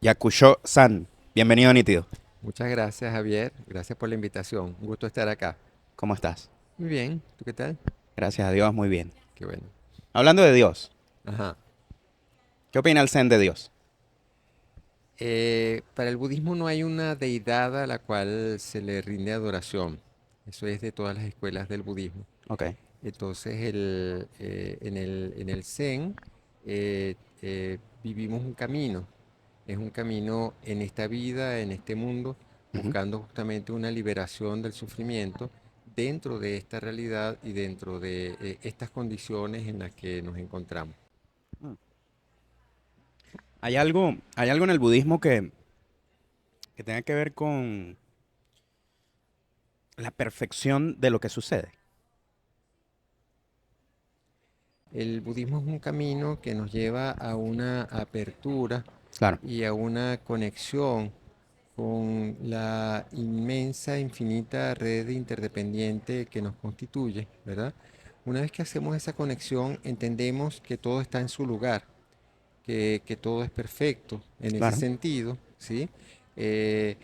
Yakusho-san, bienvenido a Nítido. Muchas gracias, Javier. Gracias por la invitación. Un gusto estar acá. ¿Cómo estás? Muy bien. ¿Tú qué tal? Gracias a Dios, muy bien. Qué bueno. Hablando de Dios, Ajá. ¿qué opina el Zen de Dios? Para el budismo no hay una deidad a la cual se le rinde adoración. Eso es de todas las escuelas del budismo. Ok. Entonces, en el Zen vivimos un camino. Es un camino en esta vida, en este mundo, Ujú. buscando justamente una liberación del sufrimiento dentro de esta realidad y dentro de estas condiciones en las que nos encontramos. Mm. ¿Hay algo en el budismo que tenga que ver con la perfección de lo que sucede? El budismo es un camino que nos lleva a una apertura Claro. y a una conexión con la inmensa, infinita red interdependiente que nos constituye, ¿verdad? Una vez que hacemos esa conexión, entendemos que todo está en su lugar, que todo es perfecto en ese Claro. sentido, ¿sí? Eh,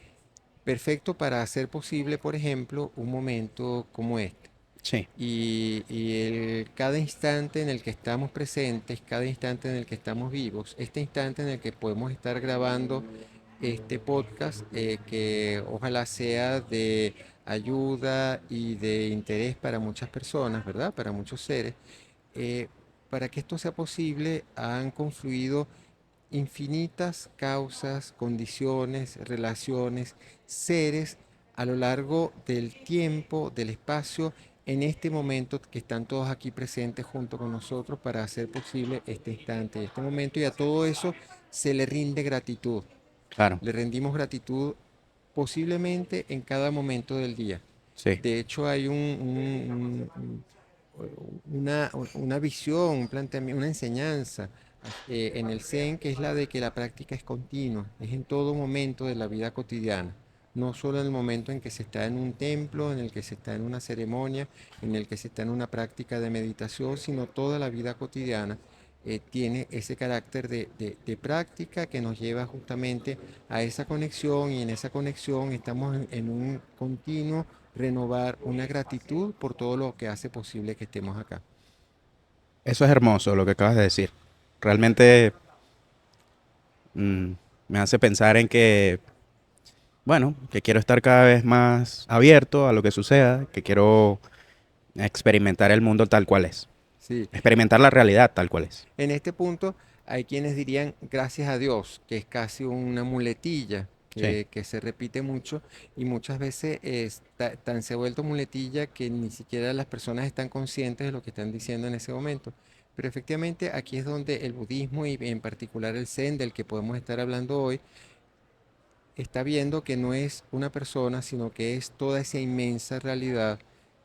Perfecto para hacer posible, por ejemplo, un momento como este. Sí. Cada instante en el que estamos presentes, cada instante en el que estamos vivos, este instante en el que podemos estar grabando este podcast, que ojalá sea de ayuda y de interés para muchas personas, ¿verdad? Para muchos seres. eh, para que esto sea posible, han confluido infinitas causas, condiciones, relaciones, seres a lo largo del tiempo, del espacio, en este momento que están todos aquí presentes junto con nosotros para hacer posible este instante, este momento, y a todo eso se le rinde gratitud. Claro. Le rendimos gratitud posiblemente en cada momento del día. Sí. De hecho, hay una visión, un planteamiento, una enseñanza en el Zen, que es la de que la práctica es continua, es en todo momento de la vida cotidiana, no solo en el momento en que se está en un templo, en el que se está en una ceremonia, en el que se está en una práctica de meditación, sino toda la vida cotidiana. Tiene ese carácter de práctica que nos lleva justamente a esa conexión, y en esa conexión estamos en un continuo renovar una gratitud por todo lo que hace posible que estemos acá. Eso es hermoso lo que acabas de decir. Realmente mm, me hace pensar en que, bueno, que quiero estar cada vez más abierto a lo que suceda, que quiero experimentar el mundo tal cual es. Sí, Experimentar la realidad tal cual es. en este punto hay quienes dirían gracias a Dios, que es casi una muletilla Sí. que se repite mucho, y muchas veces tan se ha vuelto muletilla que ni siquiera las personas están conscientes de lo que están diciendo en ese momento. Pero efectivamente aquí es donde el budismo, y en particular el Zen del que podemos estar hablando hoy, está viendo que no es una persona, sino que es toda esa inmensa realidad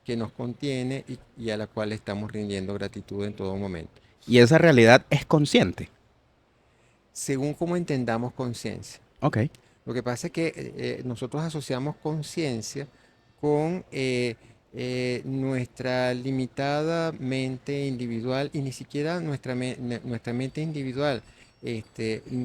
que nos contiene, y a la cual estamos rindiendo gratitud en todo momento, Y esa realidad es consciente. según cómo entendamos conciencia. Ok. Lo que pasa es que nosotros asociamos conciencia con nuestra limitada mente individual, y ni siquiera nuestra mente individual,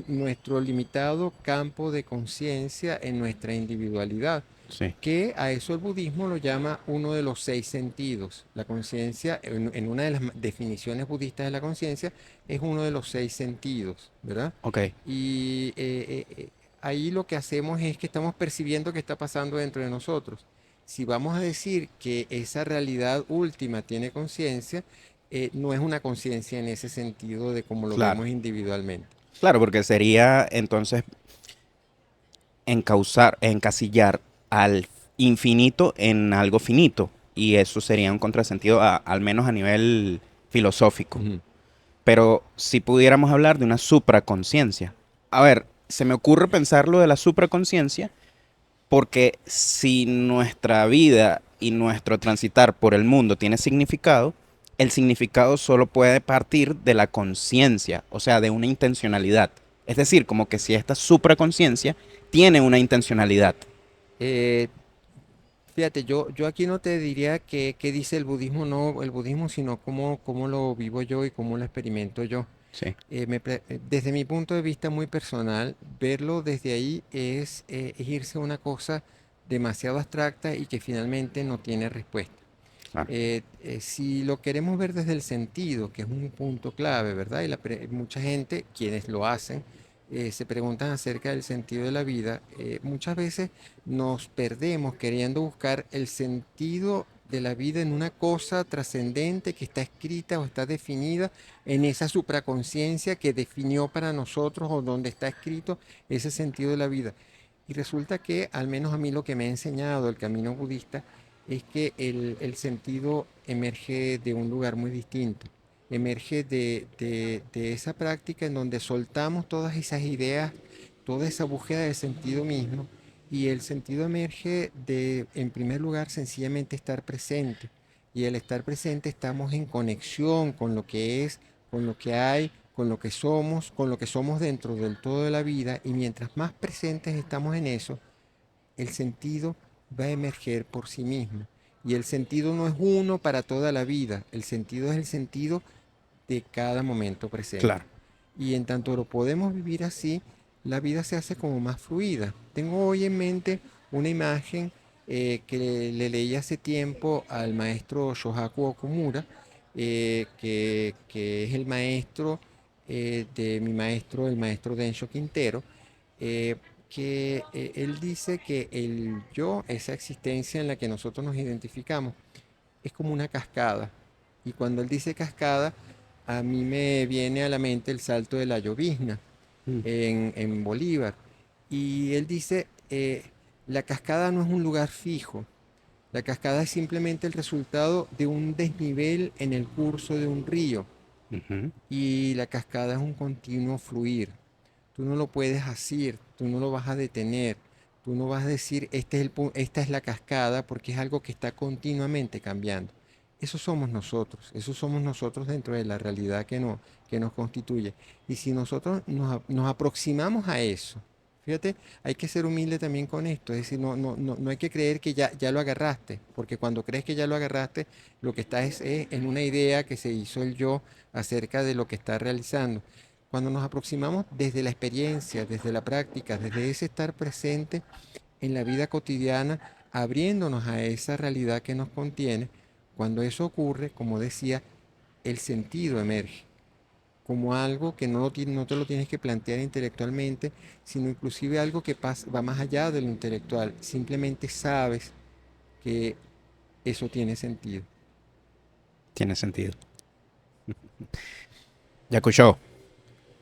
nuestro limitado campo de conciencia en nuestra individualidad, Sí. que a eso el budismo lo llama uno de los seis sentidos. La conciencia, en una de las definiciones budistas de la conciencia, es uno de los seis sentidos, ¿verdad? Ok. Y ahí lo que hacemos es que estamos percibiendo qué está pasando dentro de nosotros. Si vamos a decir que esa realidad última tiene conciencia, no es una conciencia en ese sentido de cómo lo Claro. vemos individualmente. Claro, porque sería entonces encasillar al infinito en algo finito. Y eso sería un contrasentido, al menos a nivel filosófico. Ujú. Pero si pudiéramos hablar de una supraconciencia. A ver, se me ocurre pensar lo de la supraconciencia porque si nuestra vida y nuestro transitar por el mundo tiene significado, el significado solo puede partir de la conciencia, o sea, de una intencionalidad. Es decir, como que si esta supraconciencia tiene una intencionalidad. Eh, Fíjate, yo aquí no te diría qué dice el budismo, no el budismo, sino cómo lo vivo yo y cómo lo experimento yo. Sí, Desde mi punto de vista muy personal, verlo desde ahí es irse a una cosa demasiado abstracta y que finalmente no tiene respuesta. claro. Si lo queremos ver desde el sentido, que es un punto clave, ¿verdad? Mucha gente, quienes lo hacen, se preguntan acerca del sentido de la vida. Muchas veces nos perdemos queriendo buscar el sentido de la vida en una cosa trascendente que está escrita o está definida en esa supraconciencia que definió para nosotros o donde está escrito ese sentido de la vida. Y resulta que, al menos a mí lo que me ha enseñado el camino budista, es que el sentido emerge de un lugar muy distinto. Emerge de esa práctica en donde soltamos todas esas ideas, toda esa búsqueda de sentido mismo, y el sentido emerge de, en primer lugar, sencillamente estar presente. Y el estar presente estamos en conexión con lo que es, con lo que hay, con lo que somos dentro del todo de la vida, y mientras más presentes estamos en eso, el sentido va a emerger por sí mismo. Y el sentido no es uno para toda la vida, el sentido es el sentido de cada momento presente. Claro. Y en tanto lo podemos vivir así, la vida se hace como más fluida. Tengo hoy en mente una imagen que le leí hace tiempo al maestro Shohaku Okumura, que es el maestro de mi maestro, el maestro Densho Quintero, eh, que él dice que el yo, esa existencia en la que nosotros nos identificamos, es como una cascada. Y cuando él dice cascada, a mí me viene a la mente el salto de la llovizna Mm. en Bolívar. Y él dice, la cascada no es un lugar fijo, la cascada es simplemente el resultado de un desnivel en el curso de un río. Ujú. Y la cascada es un continuo fluir. Tú no lo puedes asir, tú no lo vas a detener, tú no vas a decir, esta es la cascada, porque es algo que está continuamente cambiando. Eso somos nosotros dentro de la realidad que nos constituye. Y si nosotros nos aproximamos a eso, fíjate, hay que ser humilde también con esto, es decir, no hay que creer que ya lo agarraste, porque cuando crees que ya lo agarraste, lo que estás es en una idea que se hizo el yo acerca de lo que está realizando. Cuando nos aproximamos desde la experiencia, desde la práctica, desde ese estar presente en la vida cotidiana, abriéndonos a esa realidad que nos contiene, cuando eso ocurre, como decía, el sentido emerge como algo que no te lo tienes que plantear intelectualmente, sino inclusive algo que va más allá de lo intelectual. Simplemente sabes que eso tiene sentido. Tiene sentido. Yakusho,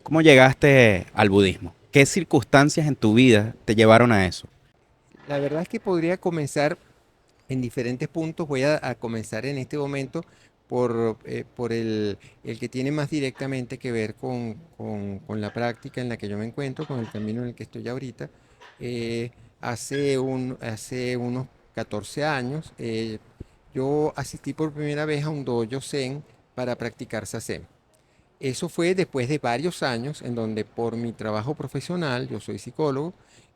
¿cómo llegaste al budismo? ¿Qué circunstancias en tu vida te llevaron a eso? La verdad es que podría comenzar en diferentes puntos. Voy a comenzar en este momento por el que tiene más directamente que ver con la práctica en la que yo me encuentro, con el camino en el que estoy ahorita. Eh, hace unos 14 años, yo asistí por primera vez a un dojo Zen para practicar Zazen. Eso fue después de varios años en donde por mi trabajo profesional, yo soy psicólogo,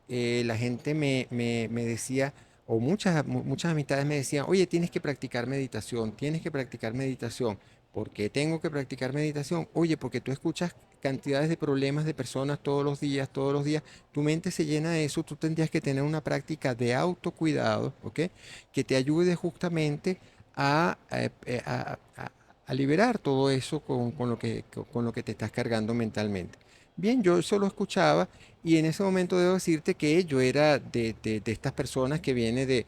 la gente me decía, o muchas amistades me decían, oye, tienes que practicar meditación, tienes que practicar meditación. ¿Por qué tengo que practicar meditación? Oye, porque tú escuchas cantidades de problemas de personas todos los días, tu mente se llena de eso, tú tendrías que tener una práctica de autocuidado, ¿ok? Que te ayude justamente a liberar todo eso con lo que te estás cargando mentalmente. Bien, yo eso lo escuchaba y en ese momento debo decirte que yo era de estas personas que viene de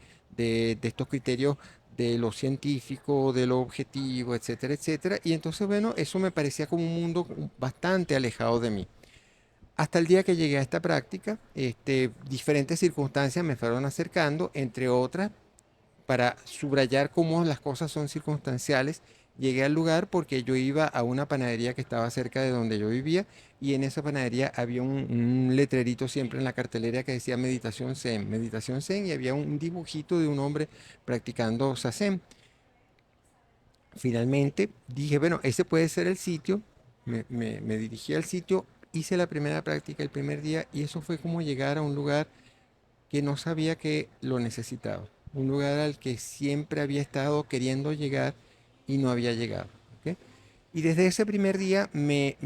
estos criterios de lo científico, de lo objetivo, etcétera, etcétera. Y entonces, bueno, eso me parecía como un mundo bastante alejado de mí. Hasta el día que llegué a esta práctica, diferentes circunstancias me fueron acercando, entre otras, para subrayar cómo las cosas son circunstanciales, llegué al lugar porque yo iba a una panadería que estaba cerca de donde yo vivía y en esa panadería había un letrerito siempre en la cartelera que decía Meditación Zen y había un dibujito de un hombre practicando Zazen. Finalmente dije, bueno, ese puede ser el sitio, me dirigí al sitio, hice la primera práctica el primer día y eso fue como llegar a un lugar que no sabía que lo necesitaba. Un lugar al que siempre había estado queriendo llegar y no había llegado. ¿Ok? Y desde ese primer día me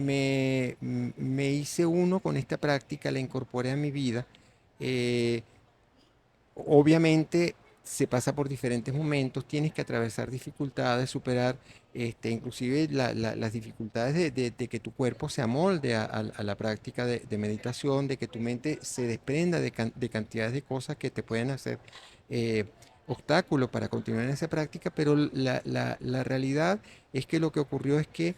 hice uno con esta práctica, la incorporé a mi vida. Eh, Obviamente se pasa por diferentes momentos, tienes que atravesar dificultades, superar inclusive las dificultades de que tu cuerpo se amolde a la práctica de meditación, de que tu mente se desprenda de cantidades de cosas que te pueden hacer eh, obstáculos para continuar en esa práctica, pero la realidad es que lo que ocurrió es que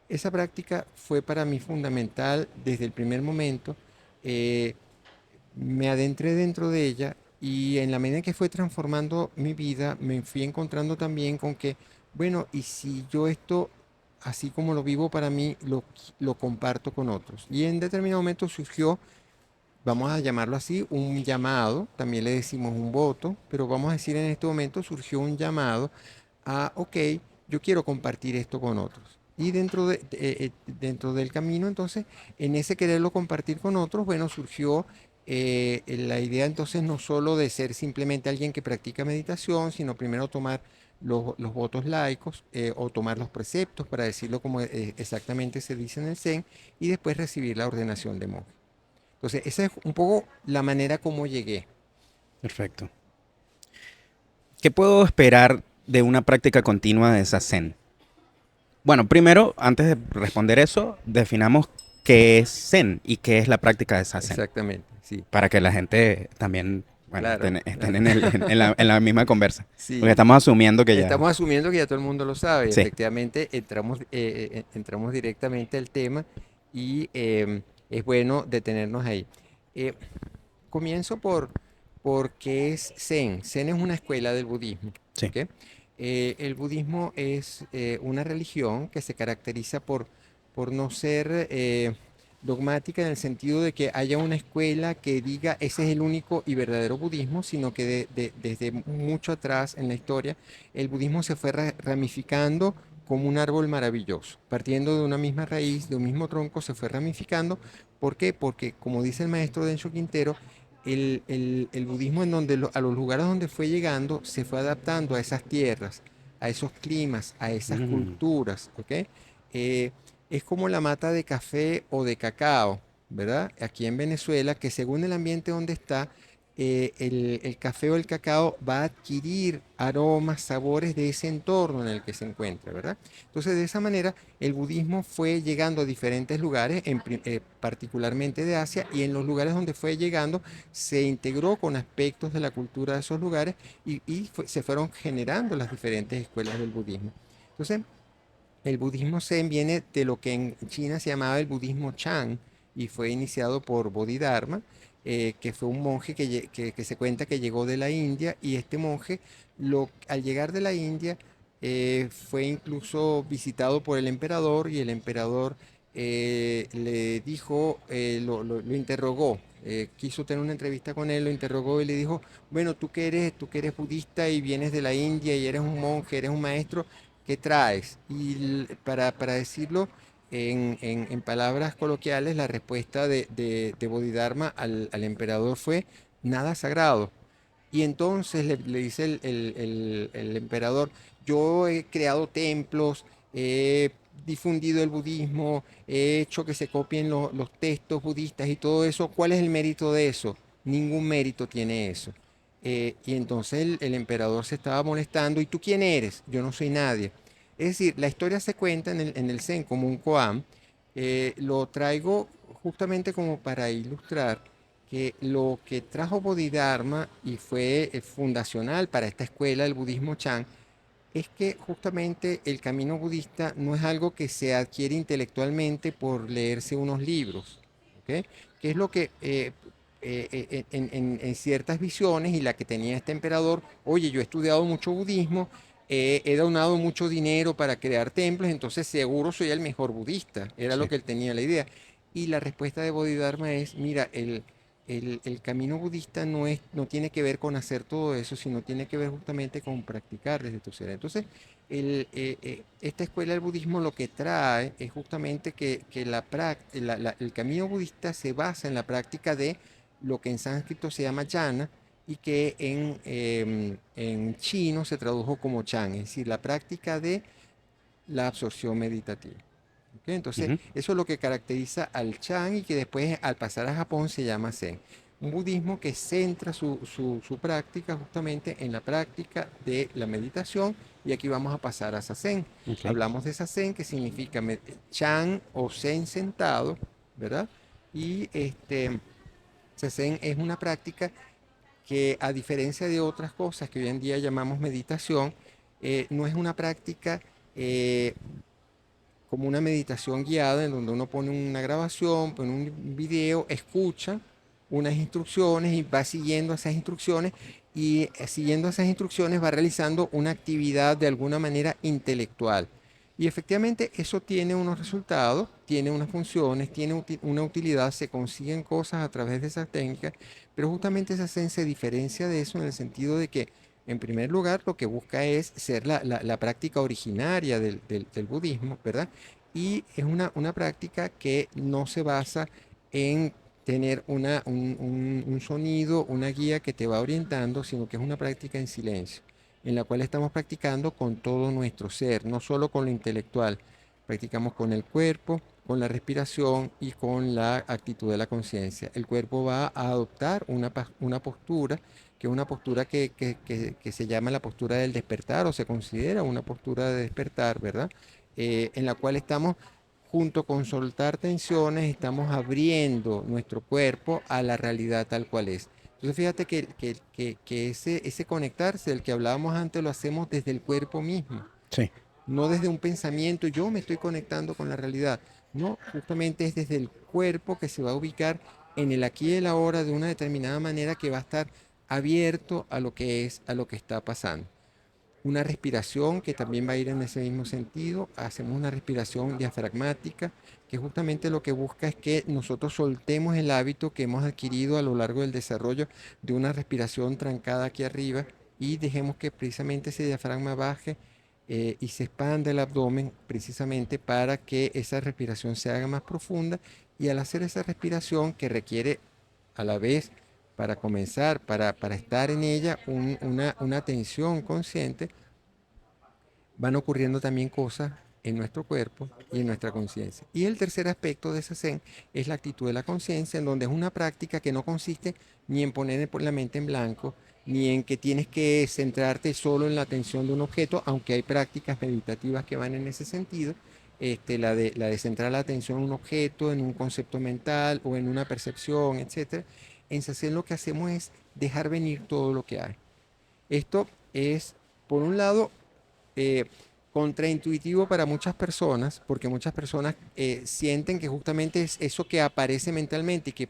esa práctica fue para mí fundamental desde el primer momento. eh, Me adentré dentro de ella y en la medida en que fue transformando mi vida, me fui encontrando también con que, bueno, y si yo esto, así como lo vivo para mí, lo comparto con otros. Y en determinado momento surgió, vamos a llamarlo así, un llamado, también le decimos un voto, pero vamos a decir en este momento surgió un llamado a, ok, yo quiero compartir esto con otros. Y dentro del camino, entonces, en ese quererlo compartir con otros, bueno, surgió la idea entonces no solo de ser simplemente alguien que practica meditación, sino primero tomar los votos laicos o tomar los preceptos, para decirlo como exactamente se dice en el Zen, y después recibir la ordenación de monje. Entonces, esa es un poco la manera como llegué. Perfecto. ¿Qué puedo esperar de una práctica continua de Zazen? Bueno, primero, antes de responder eso, definamos qué es Zen y qué es la práctica de Zazen, Exactamente, sí, para que la gente también, bueno, claro, estén claro. en la misma conversa. Porque Sí, estamos asumiendo que ya. estamos asumiendo que ya todo el mundo lo sabe. Y Sí, efectivamente, entramos directamente al tema y es bueno detenernos ahí. Eh, Comienzo por qué es Zen. Zen es una escuela del budismo. sí. ¿Ok? El budismo es una religión que se caracteriza por no ser dogmática en el sentido de que haya una escuela que diga ese es el único y verdadero budismo, sino que desde mucho atrás en la historia el budismo se fue ramificando como un árbol maravilloso. Partiendo de una misma raíz, de un mismo tronco, se fue ramificando. ¿Por qué? Porque, como dice el maestro Densho Quintero, el budismo en donde a los lugares donde fue llegando se fue adaptando a esas tierras, a esos climas, a esas Mm, culturas, ¿ok? Eh, es como la mata de café o de cacao, ¿verdad? Aquí en Venezuela, que según el ambiente donde está, el café o el cacao va a adquirir aromas, sabores de ese entorno en el que se encuentra, ¿verdad? Entonces, de esa manera, el budismo fue llegando a diferentes lugares, particularmente de Asia, y en los lugares donde fue llegando se integró con aspectos de la cultura de esos lugares se fueron generando las diferentes escuelas del budismo. Entonces, el budismo Zen viene de lo que en China se llamaba el budismo Chan y fue iniciado por Bodhidharma, que fue un monje que se cuenta que llegó de la India y este monje, al llegar de la India, fue incluso visitado por el emperador y el emperador le dijo, lo interrogó, quiso tener una entrevista con él, lo interrogó y le dijo, bueno, tú que eres budista y vienes de la India y eres un monje, eres un maestro, ¿qué traes? Y para decirlo en palabras coloquiales, la respuesta de Bodhidharma al emperador fue nada sagrado. Y entonces le dice el emperador, yo he creado templos, he difundido el budismo, he hecho que se copien los textos budistas y todo eso. ¿Cuál es el mérito de eso? Ningún mérito tiene eso. Y entonces el emperador se estaba molestando. ¿Y tú quién eres? Yo no soy nadie. Es decir, la historia se cuenta en el Zen como un koan. Lo traigo justamente como para ilustrar que lo que trajo Bodhidharma y fue fundacional para esta escuela del budismo Chan es que justamente el camino budista no es algo que se adquiere intelectualmente por leerse unos libros, ¿ok? Que es lo que en ciertas visiones y la que tenía este emperador, oye, yo he estudiado mucho budismo, he donado mucho dinero para crear templos, entonces seguro soy el mejor budista, era lo sí. que él tenía la idea. Y la respuesta de Bodhidharma es, mira, el camino budista no tiene que ver con hacer todo eso, sino tiene que ver justamente con practicar desde tu ser. Entonces, esta escuela del budismo lo que trae es justamente que el camino budista se basa en la práctica de lo que en sánscrito se llama jhana y que en chino se tradujo como chan, es decir, la práctica de la absorción meditativa. ¿Ok? Entonces, Ujú. eso es lo que caracteriza al Chan y que después al pasar a Japón se llama Zen. Un budismo que centra su práctica justamente en la práctica de la meditación y aquí vamos a pasar a Zazen. Ok. Hablamos de Zazen que significa Chan o Zen sentado, ¿verdad? Y Zazen es una práctica que a diferencia de otras cosas que hoy en día llamamos meditación, no es una práctica eh, como una meditación guiada en donde uno pone una grabación, pone un video, escucha unas instrucciones y va siguiendo esas instrucciones y siguiendo esas instrucciones va realizando una actividad de alguna manera intelectual. Y efectivamente eso tiene unos resultados, tiene unas funciones, tiene una utilidad, se consiguen cosas a través de esas técnicas, pero justamente esa Zen se diferencia de eso en el sentido de que, en primer lugar, lo que busca es ser la práctica originaria del budismo, ¿verdad? Y es una práctica que no se basa en tener un sonido, una guía que te va orientando, sino que es una práctica en silencio, en la cual estamos practicando con todo nuestro ser, no solo con lo intelectual. Practicamos con el cuerpo, con la respiración y con la actitud de la conciencia. El cuerpo va a adoptar una postura, que es una postura que se llama la postura del despertar o se considera una postura de despertar, ¿verdad? En la cual estamos, junto con soltar tensiones, estamos abriendo nuestro cuerpo a la realidad tal cual es. Entonces fíjate que ese conectarse del que hablábamos antes lo hacemos desde el cuerpo mismo, Sí. no desde un pensamiento, yo me estoy conectando con la realidad. No, justamente es desde el cuerpo que se va a ubicar en el aquí y el ahora de una determinada manera que va a estar abierto a lo que es, a lo que está pasando. Una respiración que también va a ir en ese mismo sentido. Hacemos una respiración diafragmática, que justamente lo que busca es que nosotros soltemos el hábito que hemos adquirido a lo largo del desarrollo de una respiración trancada aquí arriba y dejemos que precisamente ese diafragma baje y se expanda el abdomen precisamente para que esa respiración se haga más profunda y al hacer esa respiración que requiere a la vez para comenzar, para estar en ella, una atención consciente, van ocurriendo también cosas en nuestro cuerpo y en nuestra conciencia. Y el tercer aspecto de ese Zen es la actitud de la conciencia, en donde es una práctica que no consiste ni en poner la mente en blanco, ni en que tienes que centrarte solo en la atención de un objeto, aunque hay prácticas meditativas que van en ese sentido, la de centrar la atención en un objeto, en un concepto mental o en una percepción, etcétera. En Zen lo que hacemos es dejar venir todo lo que hay. Esto es, por un lado, eh, contraintuitivo para muchas personas, porque muchas personas sienten que justamente es eso que aparece mentalmente y que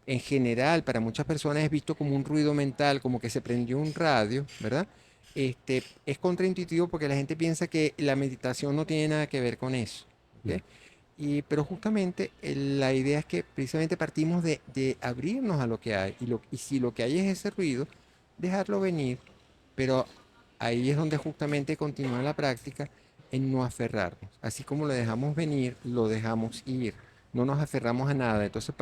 en general, para muchas personas es visto como un ruido mental, como que se prendió un radio, ¿verdad? Es contraintuitivo porque la gente piensa que la meditación no tiene nada que ver con eso, Mm. ¿ok? Pero justamente la idea es que precisamente partimos de abrirnos a lo que hay y si lo que hay es ese ruido, dejarlo venir, pero ahí es donde justamente continúa la práctica en no aferrarnos. Así como lo dejamos venir, lo dejamos ir. No nos aferramos a nada. Entonces,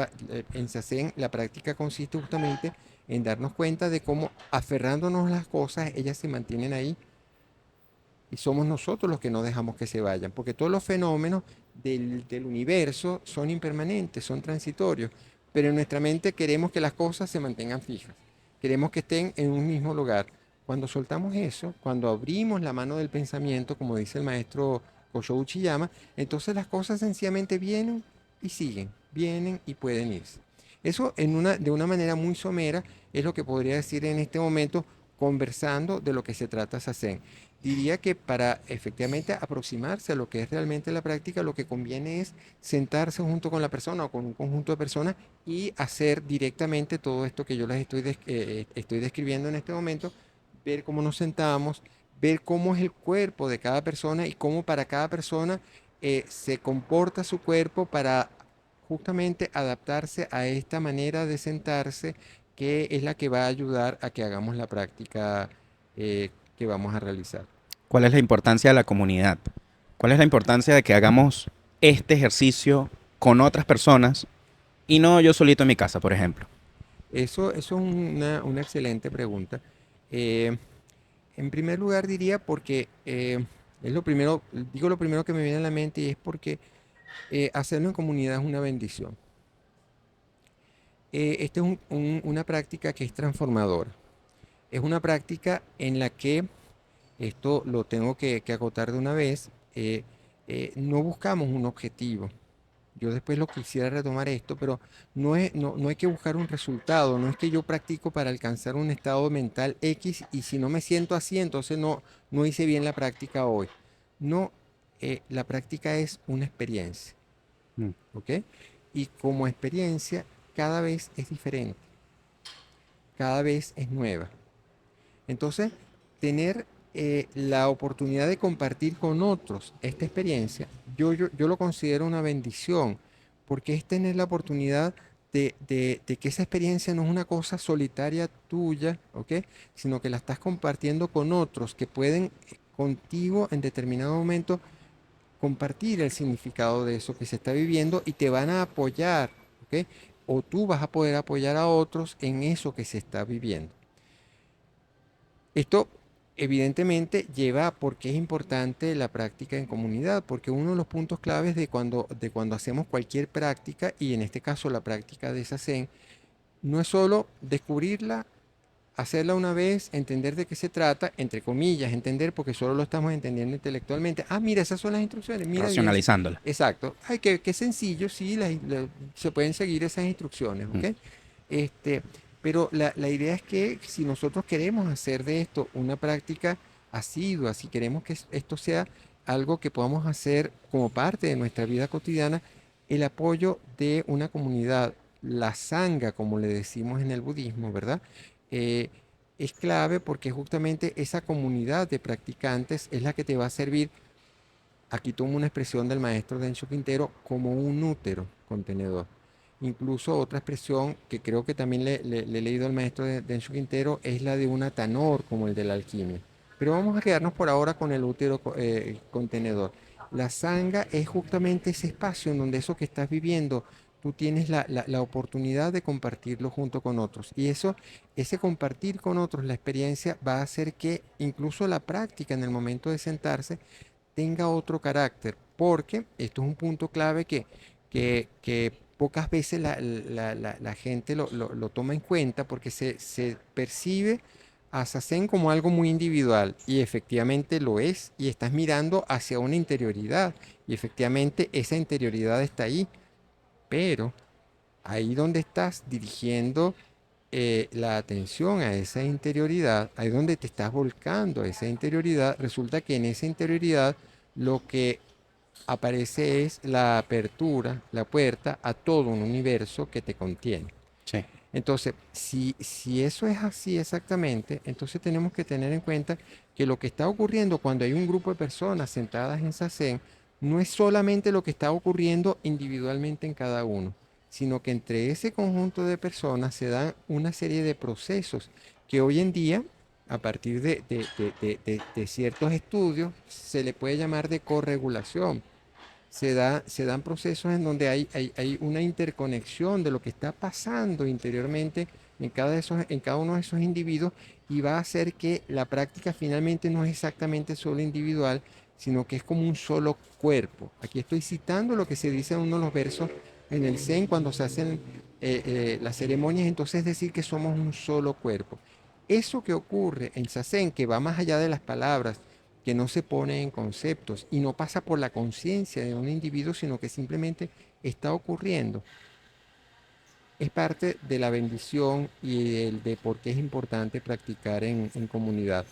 en Sazen, la práctica consiste justamente en darnos cuenta de cómo aferrándonos a las cosas, ellas se mantienen ahí y somos nosotros los que no dejamos que se vayan, porque todos los fenómenos del universo son impermanentes, son transitorios, pero en nuestra mente queremos que las cosas se mantengan fijas, queremos que estén en un mismo lugar. Cuando soltamos eso, cuando abrimos la mano del pensamiento, como dice el maestro Kosho Uchiyama, entonces las cosas sencillamente vienen y siguen, vienen y pueden irse. Eso de una manera muy somera es lo que podría decir en este momento conversando de lo que se trata Sazen. Diría que para efectivamente aproximarse a lo que es realmente la práctica, lo que conviene es sentarse junto con la persona o con un conjunto de personas y hacer directamente todo esto que yo les estoy describiendo en este momento, ver cómo nos sentamos, ver cómo es el cuerpo de cada persona y cómo para cada persona se comporta su cuerpo para justamente adaptarse a esta manera de sentarse que es la que va a ayudar a que hagamos la práctica eh, que vamos a realizar. ¿Cuál es la importancia de la comunidad? ¿Cuál es la importancia de que hagamos este ejercicio con otras personas y no yo solito en mi casa, por ejemplo? Eso es una excelente pregunta. Eh, en primer lugar diría porque Es lo primero, digo lo primero que me viene a la mente y es porque hacerlo en comunidad es una bendición. Esta es una práctica que es transformadora. Es una práctica en la que, esto lo tengo que acotar de una vez, no buscamos un objetivo. Yo después lo quisiera retomar esto, pero no hay que buscar un resultado, no es que yo practico para alcanzar un estado mental X y si no me siento así, entonces no hice bien la práctica hoy. No, la práctica es una experiencia, Mm. ¿ok? Y como experiencia cada vez es diferente, cada vez es nueva. Entonces, tener la oportunidad de compartir con otros esta experiencia, yo lo considero una bendición, porque es tener la oportunidad de que esa experiencia no es una cosa solitaria tuya, ¿ok? Sino que la estás compartiendo con otros que pueden contigo en determinado momento compartir el significado de eso que se está viviendo y te van a apoyar, ¿ok? O tú vas a poder apoyar a otros en eso que se está viviendo. Esto evidentemente lleva a por qué es importante la práctica en comunidad, porque uno de los puntos claves de cuando hacemos cualquier práctica, y en este caso la práctica de Zazen, no es solo descubrirla, hacerla una vez, entender de qué se trata, entre comillas, entender porque solo lo estamos entendiendo intelectualmente. Ah, mira, esas son las instrucciones, mira bien. Racionalizándola. Exacto. Ay, qué sencillo, sí, se pueden seguir esas instrucciones, Mm. ¿ok? Este, pero la idea es que si nosotros queremos hacer de esto una práctica asidua, si queremos que esto sea algo que podamos hacer como parte de nuestra vida cotidiana, el apoyo de una comunidad, la sangha, como le decimos en el budismo, ¿verdad? eh, es clave porque justamente esa comunidad de practicantes es la que te va a servir, aquí tomo una expresión del maestro Densho Quintero, como un útero contenedor. Incluso otra expresión que creo que también le he leído al maestro de Densho Quintero es la de un atanor, como el de la alquimia. Pero vamos a quedarnos por ahora con el útero contenedor. La sanga es justamente ese espacio en donde eso que estás viviendo, tú tienes la oportunidad de compartirlo junto con otros. Y eso, ese compartir con otros la experiencia va a hacer que incluso la práctica en el momento de sentarse tenga otro carácter, porque esto es un punto clave que pocas veces la gente lo toma en cuenta porque se percibe a Sazen como algo muy individual y efectivamente lo es y estás mirando hacia una interioridad y efectivamente esa interioridad está ahí, pero ahí donde estás dirigiendo la atención a esa interioridad, ahí donde te estás volcando a esa interioridad, resulta que en esa interioridad lo que aparece es la apertura, la puerta a todo un universo que te contiene. Sí. Entonces, si eso es así exactamente, entonces tenemos que tener en cuenta que lo que está ocurriendo cuando hay un grupo de personas sentadas en Sazen no es solamente lo que está ocurriendo individualmente en cada uno, sino que entre ese conjunto de personas se dan una serie de procesos que hoy en día, a partir de ciertos estudios, se le puede llamar de corregulación. Se dan procesos en donde hay una interconexión de lo que está pasando interiormente en cada uno de esos individuos y va a hacer que la práctica finalmente no es exactamente solo individual, sino que es como un solo cuerpo. Aquí estoy citando lo que se dice en uno de los versos en el Zen cuando se hacen las ceremonias, entonces es decir que somos un solo cuerpo. Eso que ocurre en Sazen, que va más allá de las palabras, que no se pone en conceptos y no pasa por la conciencia de un individuo, sino que simplemente está ocurriendo. Es parte de la bendición y de por qué es importante practicar en comunidad.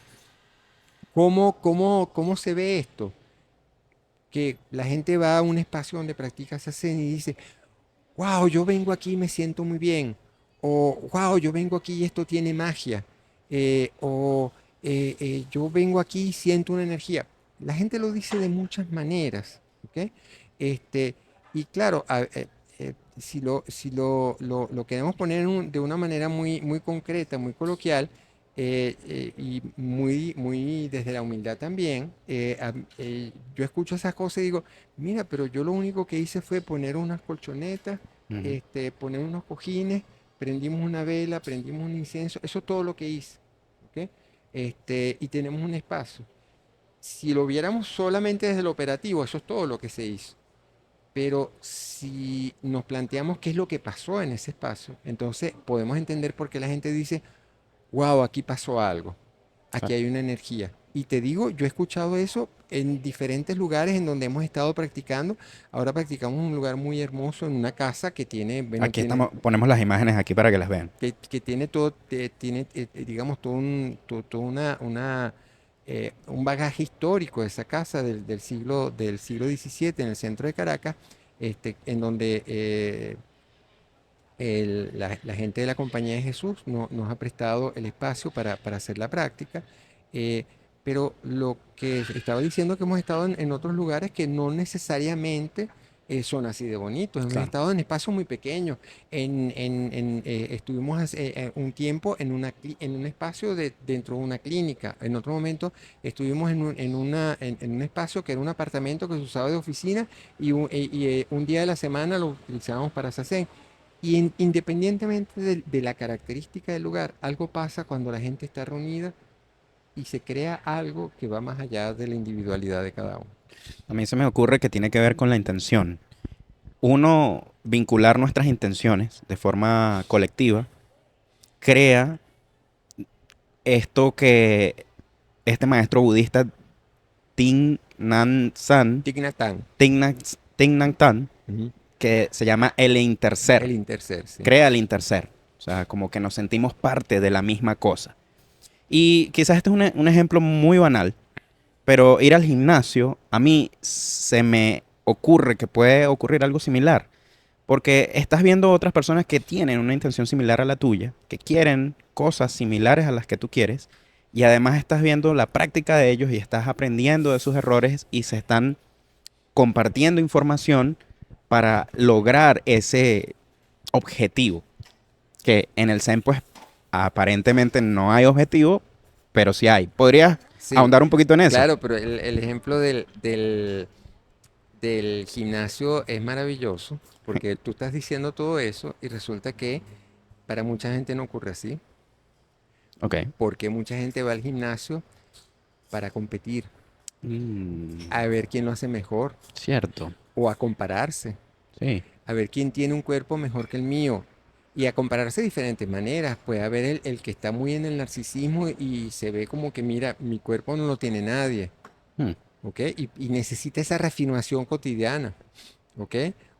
¿Cómo se ve esto? Que la gente va a un espacio donde practica Sazen y dice, wow, yo vengo aquí y me siento muy bien. O wow, yo vengo aquí y esto tiene magia. O yo vengo aquí y siento una energía. La gente lo dice de muchas maneras. ¿Ok? Este, y claro, si lo queremos poner de una manera muy concreta, muy coloquial, y muy desde la humildad también, yo escucho esas cosas y digo, mira, pero yo lo único que hice fue poner unas colchonetas, Ujú. poner unos cojines, prendimos una vela, prendimos un incienso, eso es todo lo que hice, ¿ok? Y tenemos un espacio. si lo viéramos solamente desde el operativo, eso es todo lo que se hizo. Pero si nos planteamos qué es lo que pasó en ese espacio, entonces podemos entender por qué la gente dice, wow, aquí pasó algo, aquí hay una energía. Y te digo, yo he escuchado eso en diferentes lugares en donde hemos estado practicando. Ahora practicamos en un lugar muy hermoso, en una casa que tiene, bueno, Aquí estamos, ponemos las imágenes aquí para que las vean. que tiene todo, tiene, digamos, todo un bagaje histórico de esa casa del siglo XVII en el centro de Caracas, en donde la gente de la Compañía de Jesús nos ha prestado el espacio para hacer la práctica. eh, pero lo que estaba diciendo que hemos estado en otros lugares que no necesariamente son así de bonitos. Hemos Claro. estado en espacios muy pequeños. Estuvimos hace, un tiempo en un espacio dentro de una clínica. En otro momento estuvimos en un espacio que era un apartamento que se usaba de oficina y un día de la semana lo utilizábamos para sasen. Y independientemente de la característica del lugar, algo pasa cuando la gente está reunida y se crea algo que va más allá de la individualidad de cada uno. A mí se me ocurre que tiene que ver con la intención. Uno, vincular nuestras intenciones de forma colectiva, crea esto que este maestro budista Thich Nhat Hanh, Thich Nhat Hanh, Thich Nhat Hanh, ujú, que se llama el interser, el interser, sí. crea el interser. O sea, como que nos sentimos parte de la misma cosa. Y quizás este es un ejemplo muy banal, pero ir al gimnasio, a mí se me ocurre que puede ocurrir algo similar. Porque estás viendo otras personas que tienen una intención similar a la tuya, que quieren cosas similares a las que tú quieres, y además estás viendo la práctica de ellos y estás aprendiendo de sus errores y se están compartiendo información para lograr ese objetivo. Que en el Zen, pues, aparentemente no hay objetivo, pero sí hay. ¿Podrías Sí, ahondar un poquito en eso? claro, pero el ejemplo del gimnasio es maravilloso porque tú estás diciendo todo eso y resulta que para mucha gente no ocurre así, Ok. porque mucha gente va al gimnasio para competir, Mm, a ver quién lo hace mejor cierto. o a compararse, Sí. a ver quién tiene un cuerpo mejor que el mío. Y a compararse de diferentes maneras. Puede haber el que está muy en el narcisismo y se ve como que, mira, mi cuerpo no lo tiene nadie, Mm, ¿ok? Y necesita esa refinación cotidiana, ¿ok?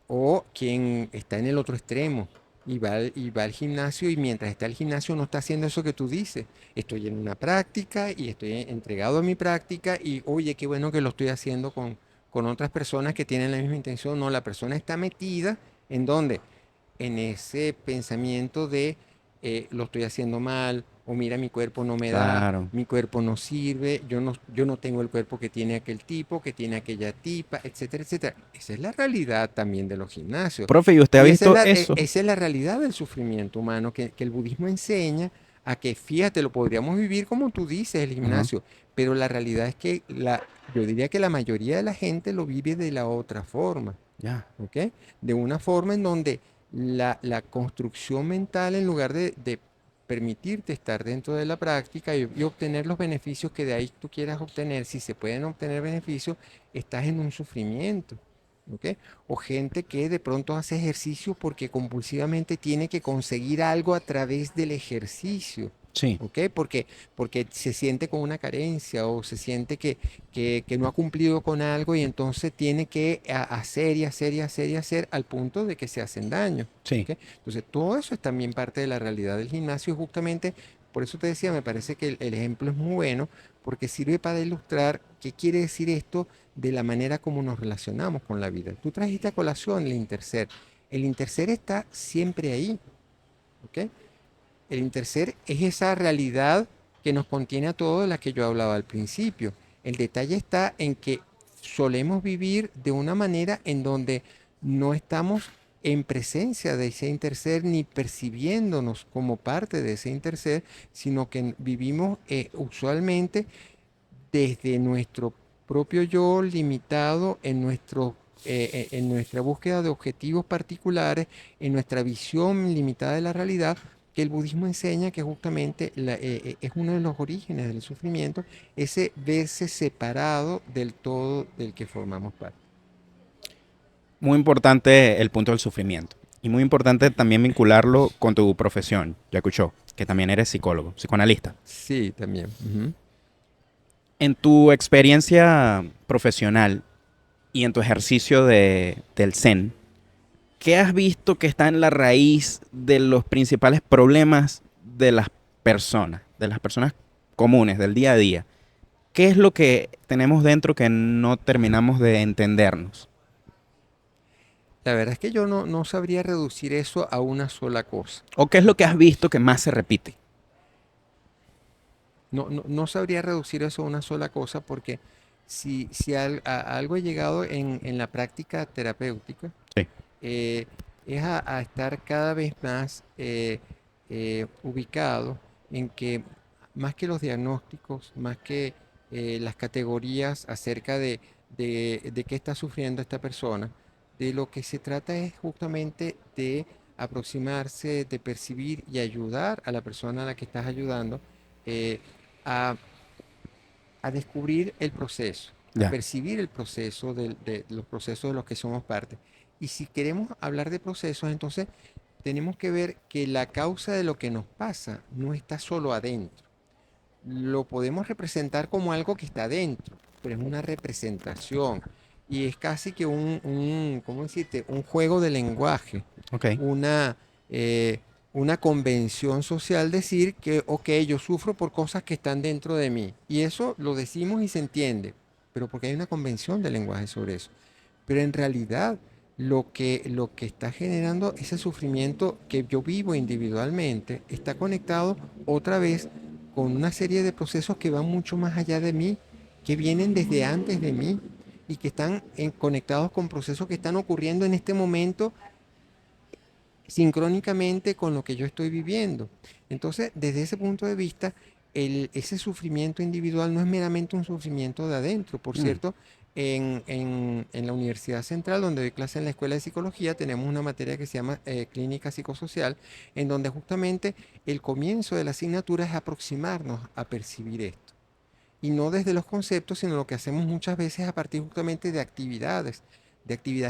O quien está en el otro extremo y va al gimnasio y mientras está al gimnasio no está haciendo eso que tú dices. Estoy en una práctica y estoy entregado a mi práctica y oye, qué bueno que lo estoy haciendo con otras personas que tienen la misma intención. No, la persona está metida en donde en ese pensamiento de lo estoy haciendo mal, o mira, mi cuerpo no me da, claro. mi cuerpo no sirve, yo no tengo el cuerpo que tiene aquel tipo, que tiene aquella tipa, etcétera, etcétera. Esa es la realidad también de los gimnasios. Profe, ¿y usted ha Y esa es visto la, eso? esa es la realidad del sufrimiento humano, que el budismo enseña a que, fíjate, lo podríamos vivir como tú dices, el Ajá. gimnasio, pero la realidad es que yo diría que la mayoría de la gente lo vive de la otra forma. Ya. ¿Ok? De una forma en donde la construcción mental, en lugar de permitirte estar dentro de la práctica y obtener los beneficios que de ahí tú quieras obtener, si se pueden obtener beneficios, estás en un sufrimiento. ¿Ok? O gente que de pronto hace ejercicio porque compulsivamente tiene que conseguir algo a través del ejercicio. Sí. ¿Ok? Porque se siente con una carencia o se siente que no ha cumplido con algo y entonces tiene que hacer y hacer y hacer y hacer al punto de que se hacen daño. Sí. ¿Ok? Entonces, todo eso es también parte de la realidad del gimnasio. Justamente, por eso te decía, me parece que el ejemplo es muy bueno porque sirve para ilustrar qué quiere decir esto de la manera como nos relacionamos con la vida. Tú trajiste a colación el interser. El interser está siempre ahí. ¿Ok? El interser es esa realidad que nos contiene a todos de la que yo hablaba al principio. El detalle está en que solemos vivir de una manera en donde no estamos en presencia de ese interser ni percibiéndonos como parte de ese interser, sino que vivimos usualmente desde nuestro propio yo limitado en nuestra búsqueda de objetivos particulares, en nuestra visión limitada de la realidad, que el budismo enseña que justamente es uno de los orígenes del sufrimiento, ese verse separado del todo del que formamos parte. Muy importante el punto del sufrimiento. Y muy importante también vincularlo con tu profesión, ya escuchó, que también eres psicólogo, psicoanalista. Sí, también. Ujú. En tu experiencia profesional y en tu ejercicio del Zen, ¿qué has visto que está en la raíz de los principales problemas de las personas comunes, del día a día? ¿Qué es lo que tenemos dentro que no terminamos de entendernos? La verdad es que yo no sabría reducir eso a una sola cosa. ¿O qué es lo que has visto que más se repite? No sabría reducir eso a una sola cosa porque si algo he llegado en la práctica terapéutica, Sí. eh, es a estar cada vez más ubicado en que más que los diagnósticos, más que las categorías acerca de qué está sufriendo esta persona, de lo que se trata es justamente de aproximarse, de percibir y ayudar a la persona a la que estás ayudando eh, a a descubrir el proceso, a Ya. percibir el proceso de los procesos de los que somos parte. Y si queremos hablar de procesos, entonces tenemos que ver que la causa de lo que nos pasa no está solo adentro. Lo podemos representar como algo que está adentro, pero es una representación. Y es casi que ¿cómo decirte? Un juego de lenguaje, Ok. una, eh, una convención social decir que, ok, yo sufro por cosas que están dentro de mí. Y eso lo decimos y se entiende, pero porque hay una convención de lenguaje sobre eso. Pero en realidad lo que está generando ese sufrimiento que yo vivo individualmente está conectado otra vez con una serie de procesos que van mucho más allá de mí, que vienen desde antes de mí y que están conectados con procesos que están ocurriendo en este momento sincrónicamente con lo que yo estoy viviendo. Entonces, desde ese punto de vista, ese sufrimiento individual no es meramente un sufrimiento de adentro. Por Mm. cierto, en la Universidad Central, donde doy clase en la Escuela de Psicología, tenemos una materia que se llama Clínica Psicosocial, en donde justamente el comienzo de la asignatura es aproximarnos a percibir esto. Y no desde los conceptos, sino lo que hacemos muchas veces a partir justamente de actividades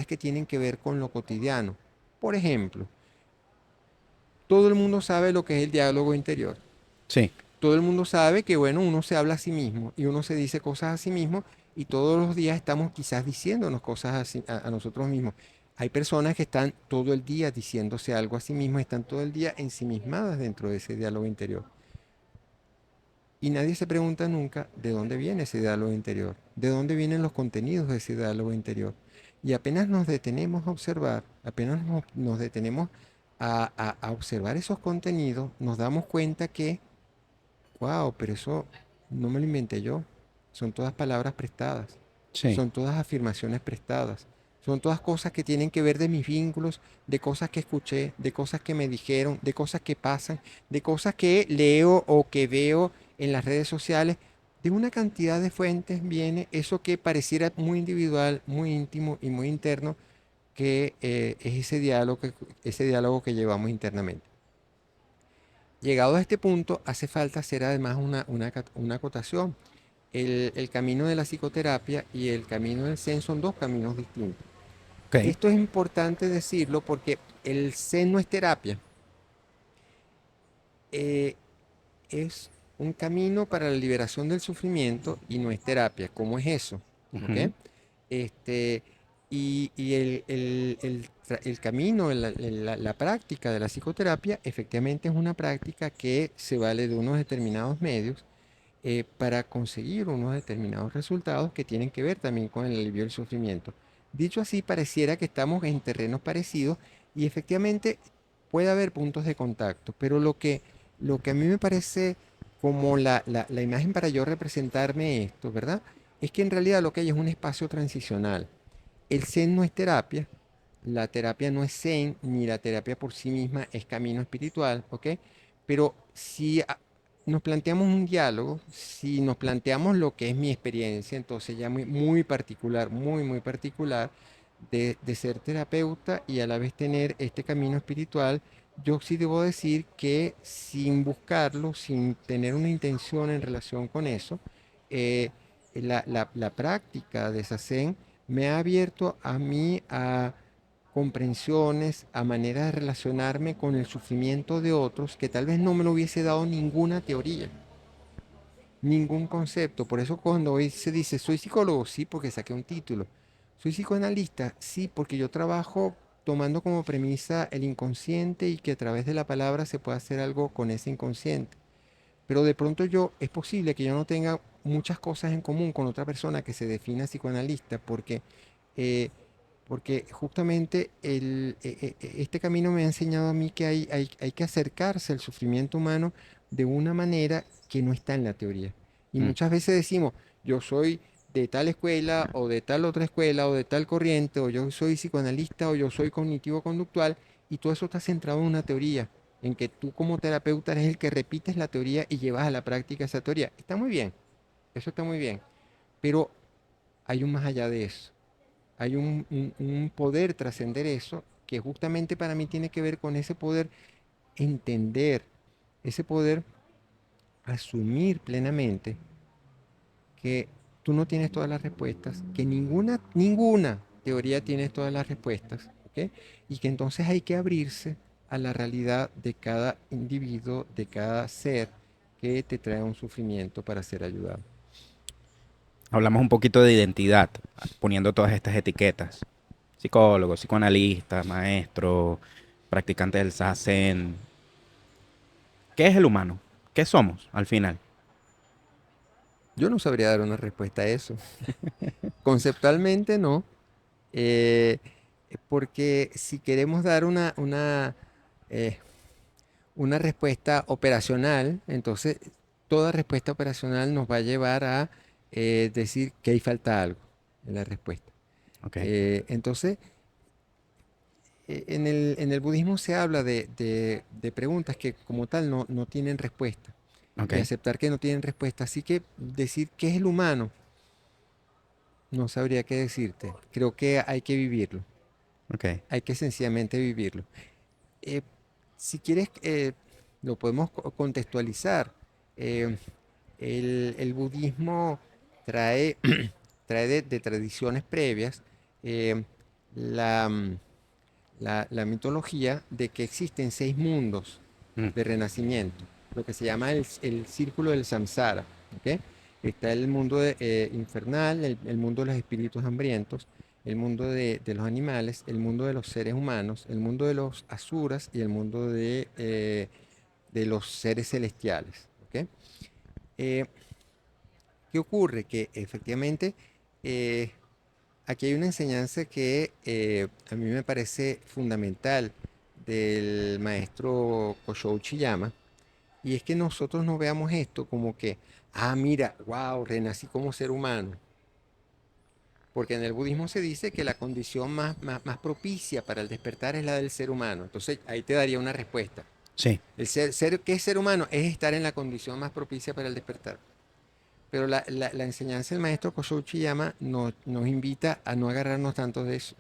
que tienen que ver con lo cotidiano. Por ejemplo, todo el mundo sabe lo que es el diálogo interior. Sí. Todo el mundo sabe que, bueno, uno se habla a sí mismo y uno se dice cosas a sí mismo y todos los días estamos quizás diciéndonos cosas a nosotros mismos. Hay personas que están todo el día diciéndose algo a sí mismos, están todo el día ensimismadas dentro de ese diálogo interior. Y nadie se pregunta nunca de dónde viene ese diálogo interior, de dónde vienen los contenidos de ese diálogo interior. Y apenas nos detenemos a observar, apenas nos detenemos a observar esos contenidos, nos damos cuenta que, wow, pero eso no me lo inventé yo. Son todas palabras prestadas, Sí. son todas afirmaciones prestadas, son todas cosas que tienen que ver de mis vínculos, de cosas que escuché, de cosas que me dijeron, de cosas que pasan, de cosas que leo o que veo en las redes sociales. De una cantidad de fuentes viene eso que pareciera muy individual, muy íntimo y muy interno, que es ese diálogo que llevamos internamente. Llegado a este punto, hace falta hacer además una acotación. El camino de la psicoterapia y el camino del Zen son dos caminos distintos. Ok. Esto es importante decirlo porque el Zen no es terapia, eh, es un camino para la liberación del sufrimiento y no es terapia. ¿Cómo es eso? ¿Ok? Ujú. Este, y el camino, la práctica de la psicoterapia, efectivamente es una práctica que se vale de unos determinados medios para conseguir unos determinados resultados que tienen que ver también con el alivio del sufrimiento. Dicho así, pareciera que estamos en terrenos parecidos y efectivamente puede haber puntos de contacto, pero lo que a mí me parece como la imagen para yo representarme esto, ¿verdad? Es que en realidad lo que hay es un espacio transicional. El Zen no es terapia, la terapia no es Zen, ni la terapia por sí misma es camino espiritual, ¿ok? Pero si nos planteamos un diálogo, si nos planteamos lo que es mi experiencia, entonces ya muy particular, muy particular, de ser terapeuta y a la vez tener este camino espiritual yo sí debo decir que sin buscarlo, sin tener una intención en relación con eso, eh, la práctica de Sazen me ha abierto a mí a comprensiones, a maneras de relacionarme con el sufrimiento de otros que tal vez no me lo hubiese dado ninguna teoría, ningún concepto. Por eso cuando hoy se dice, soy psicólogo, sí, porque saqué un título. Soy psicoanalista, sí, porque yo trabajo tomando como premisa el inconsciente y que a través de la palabra se puede hacer algo con ese inconsciente. Pero de pronto es posible que yo no tenga muchas cosas en común con otra persona que se defina psicoanalista, eh, porque justamente este camino me ha enseñado a mí que hay que acercarse al sufrimiento humano de una manera que no está en la teoría. Y Mm. muchas veces decimos, yo soy de tal escuela o de tal otra escuela o de tal corriente, o yo soy psicoanalista o yo soy cognitivo-conductual, y todo eso está centrado en una teoría, en que tú como terapeuta eres el que repites la teoría y llevas a la práctica esa teoría. Está muy bien, eso está muy bien, pero hay un más allá de eso. Hay un poder trascender eso que justamente para mí tiene que ver con ese poder entender, ese poder asumir plenamente que tú no tienes todas las respuestas, que ninguna teoría tiene todas las respuestas, ¿ok? Y que entonces hay que abrirse a la realidad de cada individuo, de cada ser que te trae un sufrimiento para ser ayudado. Hablamos un poquito de identidad, poniendo todas estas etiquetas. Psicólogo, psicoanalista, maestro, practicante del Zazen. ¿Qué es el humano? ¿Qué somos al final? Yo no sabría dar una respuesta a eso. Conceptualmente no, eh, porque si queremos dar eh, una respuesta operacional, entonces toda respuesta operacional nos va a llevar a decir que ahí falta algo en la respuesta. Ok, Entonces, en el budismo se habla de preguntas que como tal no tienen respuesta ok, y aceptar que no tienen respuesta. Así que decir qué es el humano, no sabría qué decirte. Creo que hay que vivirlo, ok. hay que sencillamente vivirlo. Eh, si quieres, lo podemos contextualizar. Eh, el budismo trae, trae de tradiciones previas eh, la, la mitología de que existen seis mundos Mm, de renacimiento, lo que se llama el círculo del samsara. ¿Ok? Está el mundo infernal, el mundo de los espíritus hambrientos, el mundo de los animales, el mundo de los seres humanos, el mundo de los asuras y el mundo de los seres celestiales. ¿Ok? Eh, ¿Qué ocurre? Que efectivamente eh, aquí hay una enseñanza que a mí me parece fundamental del maestro Koshou Uchiyama, y es que nosotros no veamos esto como que, ah, mira, wow, renací como ser humano. Porque en el budismo se dice que la condición más propicia para el despertar es la del ser humano. Entonces ahí te daría una respuesta. sí, ¿Qué es ser humano? Es estar en la condición más propicia para el despertar. Pero la enseñanza del maestro Koshou Uchiyama nos invita a no agarrarnos tanto de eso.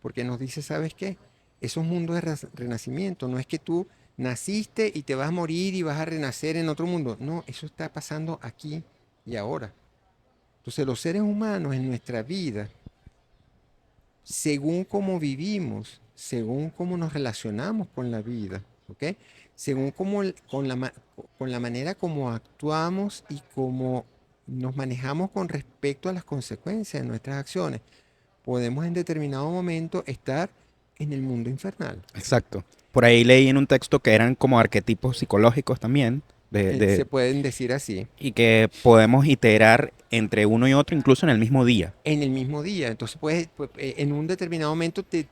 Porque nos dice, ¿sabes qué? Es un mundo de renacimiento. No es que tú naciste y te vas a morir y vas a renacer en otro mundo. No, eso está pasando aquí y ahora. Entonces los seres humanos en nuestra vida, según cómo vivimos, según cómo nos relacionamos con la vida, ¿ok? Según con la manera como actuamos y cómo nos manejamos con respecto a las consecuencias de nuestras acciones, podemos en determinado momento estar en el mundo infernal. exacto. Por ahí leí en un texto que eran como arquetipos psicológicos también, Se pueden decir así, y que podemos iterar entre uno y otro incluso en el mismo día. en el mismo día. Entonces, en un determinado momento te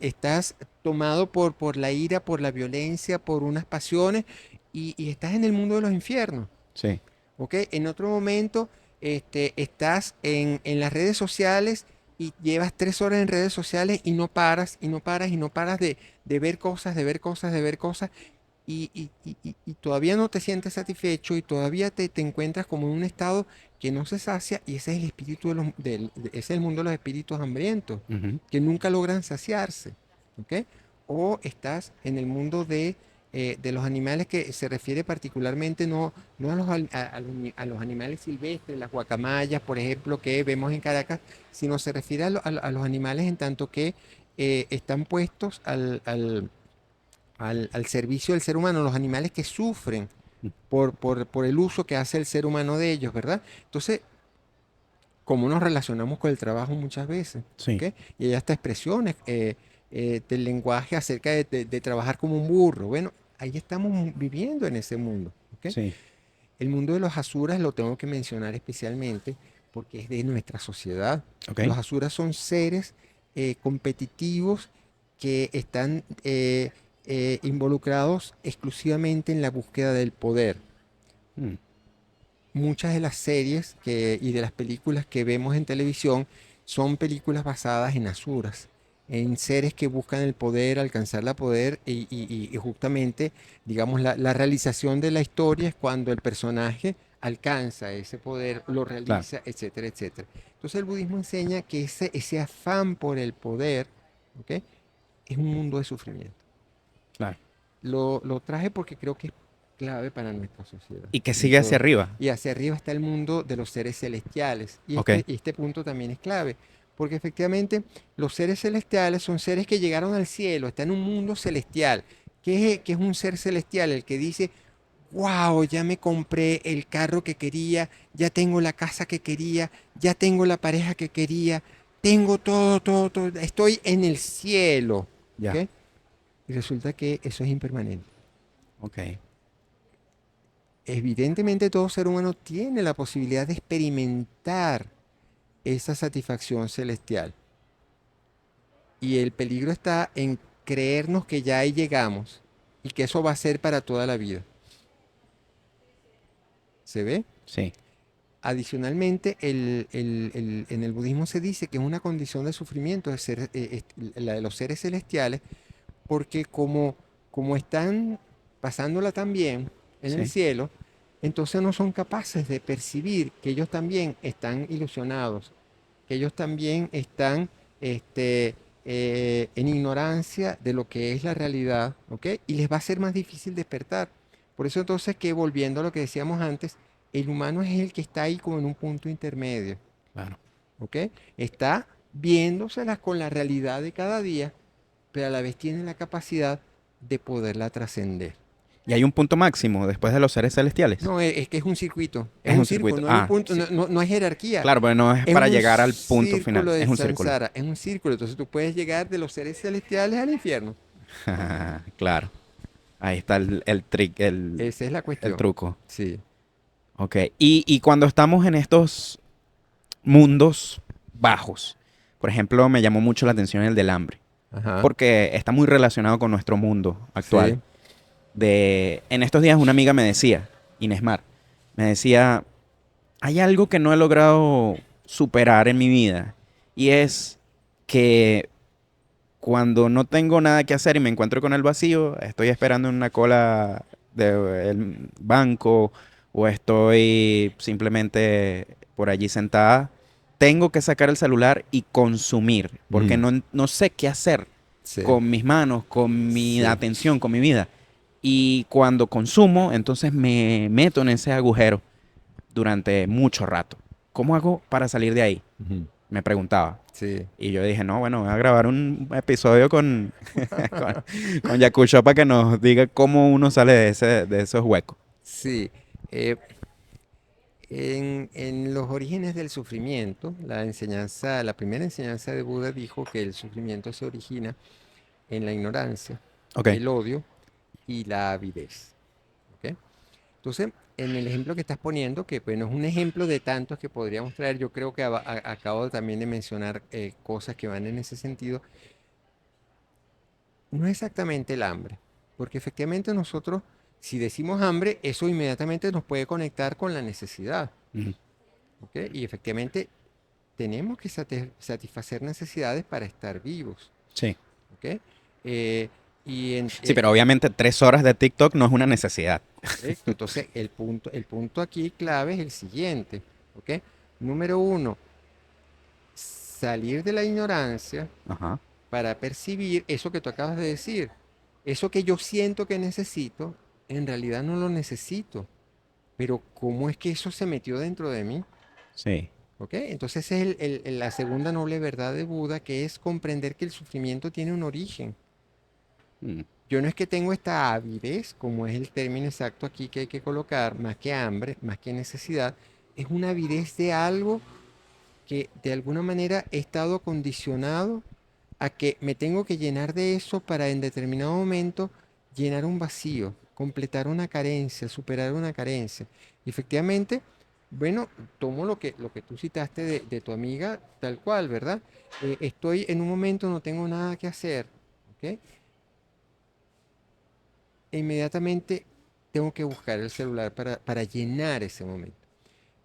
estás tomado por la ira, por la violencia, por unas pasiones y estás en el mundo de los infiernos. Sí, ¿Ok? En otro momento estás en las redes sociales y llevas 3 horas en redes sociales y no paras, y no paras, y no paras de ver cosas, de ver cosas, de ver cosas, y todavía no te sientes satisfecho y todavía te encuentras como en un estado que no se sacia, y ese es el espíritu ese es el mundo de los espíritus hambrientos, ujú, que nunca logran saciarse. ¿Ok? o estás en el mundo de los animales, que se refiere particularmente no a a los animales silvestres, las guacamayas, por ejemplo, que vemos en Caracas, sino se refiere a los animales en tanto que están puestos al servicio del ser humano, los animales que sufren por el uso que hace el ser humano de ellos, ¿verdad? Entonces, cómo nos relacionamos con el trabajo muchas veces, ¿ok? Sí, Y hay hasta expresiones del lenguaje acerca de trabajar como un burro. Bueno, ahí estamos viviendo en ese mundo, ¿ok? sí. El mundo de los asuras lo tengo que mencionar especialmente porque es de nuestra sociedad. Ok. Los asuras son seres competitivos que están involucrados exclusivamente en la búsqueda del poder. Mm, Muchas de las series y de las películas que vemos en televisión son películas basadas en asuras, en seres que buscan el poder, alcanzar la poder y justamente, digamos, la realización de la historia es cuando el personaje alcanza ese poder, lo claro, realiza, etcétera, etcétera. Entonces el budismo enseña que ese afán por el poder, ¿ok? Es un mundo de sufrimiento. claro. Lo traje porque creo que es clave para nuestra sociedad Y que en sigue hacia todo. arriba. Y hacia arriba está el mundo de los seres celestiales. Y Ok. este punto también es clave, porque efectivamente los seres celestiales son seres que llegaron al cielo, están en un mundo celestial. ¿Qué es un ser celestial? El que dice, wow, ya me compré el carro que quería, ya tengo la casa que quería, ya tengo la pareja que quería, tengo todo, todo, todo, estoy en el cielo. Ya. ¿Ok? Y resulta que eso es impermanente. Ok. Evidentemente todo ser humano tiene la posibilidad de experimentar esa satisfacción celestial. Y el peligro está en creernos que ya ahí llegamos y que eso va a ser para toda la vida. ¿Se ve? Sí. Adicionalmente, en el budismo se dice que es una condición de sufrimiento la de los seres celestiales, porque como están pasándola tan bien en el Sí. cielo, entonces no son capaces de percibir que ellos también están ilusionados, que ellos también están en ignorancia de lo que es la realidad, ¿ok? Y les va a ser más difícil despertar. Por eso entonces que volviendo a lo que decíamos antes, el humano es el que está ahí como en un punto intermedio, Claro. ¿ok? Está viéndoselas con la realidad de cada día, pero a la vez tiene la capacidad de poderla trascender. Y hay un punto máximo después de los seres celestiales. No, es que es un circuito, es Es un un círculo, circuito. no hay un Ah, punto, sí. no hay jerarquía, Claro, pero no es es para un llegar al punto final. círculo de Es un círculo. samsara, es un círculo, entonces tú puedes llegar de los seres celestiales al infierno. Claro. Ahí está el trick, Esa es la el cuestión. truco. Sí. Ok. Y cuando estamos en estos mundos bajos, por ejemplo, me llamó mucho la atención el del hambre, Ajá. porque está muy relacionado con nuestro mundo actual. Sí. En estos días una amiga me decía, Inés Mar, me decía, hay algo que no he logrado superar en mi vida y es que cuando no tengo nada que hacer y me encuentro con el vacío, estoy esperando en una cola del banco o estoy simplemente por allí sentada, tengo que sacar el celular y consumir, porque Mm. no sé qué hacer Sí. con mis manos, con mi Sí. atención, con mi vida. Y cuando consumo, entonces me meto en ese agujero durante mucho rato. ¿Cómo hago para salir de ahí? Ujú. Me preguntaba. Sí. Y yo dije, no, bueno, voy a grabar un episodio con Yakusho para que nos diga cómo uno sale de esos huecos. Sí. Eh, en los orígenes del sufrimiento, la primera enseñanza de Buda dijo que el sufrimiento se origina en la ignorancia, Ok, el odio y la avidez. ¿Ok? Entonces, en el ejemplo que estás poniendo, que bueno, es un ejemplo de tantos que podríamos traer, yo creo que acabo también de mencionar cosas que van en ese sentido, no es exactamente el hambre, porque efectivamente nosotros, si decimos hambre, eso inmediatamente nos puede conectar con la necesidad, ujú, ¿ok? Y efectivamente tenemos que satisfacer necesidades para estar vivos, sí. ¿ok? Eh, y en, Sí, pero obviamente 3 horas de TikTok no es una necesidad. correcto. Entonces, el punto aquí clave es el siguiente, ¿ok? Número uno, salir de la ignorancia, Ajá, para percibir eso que tú acabas de decir. Eso que yo siento que necesito, en realidad no lo necesito. Pero ¿cómo es que eso se metió dentro de mí? Sí. ¿Ok? Entonces esa es la segunda noble verdad de Buda, que es comprender que el sufrimiento tiene un origen. Mm. Yo no es que tengo esta avidez, como es el término exacto aquí que hay que colocar, más que hambre, más que necesidad, es una avidez de algo que de alguna manera he estado condicionado a que me tengo que llenar de eso para en determinado momento llenar un vacío, completar una carencia, superar una carencia. Y efectivamente, bueno, tomo lo que tú citaste de tu amiga tal cual, ¿verdad? Estoy en un momento, no tengo nada que hacer, ¿ok? E inmediatamente tengo que buscar el celular para llenar ese momento.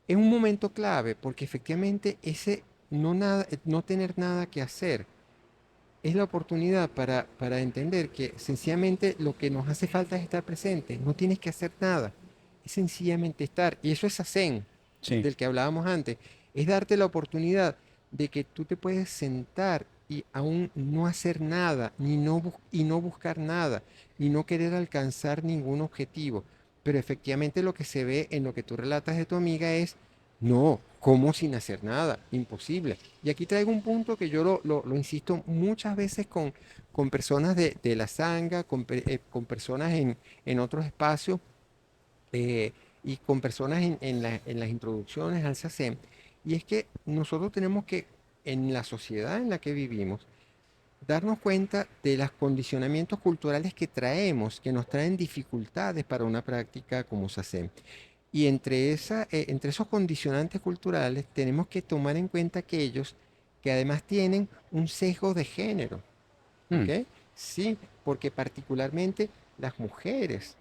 Es un momento clave porque efectivamente ese no tener nada que hacer es la oportunidad para entender que sencillamente lo que nos hace falta es estar presente. No tienes que hacer nada. Es sencillamente estar. Y eso es Zazen, Sí. del que hablábamos antes. Es darte la oportunidad de que tú te puedes sentar y aún no hacer nada, y no buscar nada, y no querer alcanzar ningún objetivo. Pero efectivamente lo que se ve en lo que tú relatas de tu amiga es, no, ¿cómo sin hacer nada? Imposible. Y aquí traigo un punto que yo lo insisto muchas veces con personas de la sanga, con personas en otros espacios eh, y con personas en las introducciones al SACEM. Y es que nosotros tenemos que, en la sociedad en la que vivimos, darnos cuenta de los condicionamientos culturales que traemos, que nos traen dificultades para una práctica como SACEM. Y entre esos condicionantes culturales tenemos que tomar en cuenta aquellos que además tienen un sesgo de género, Mm. ¿ok? Sí, porque particularmente las mujeres,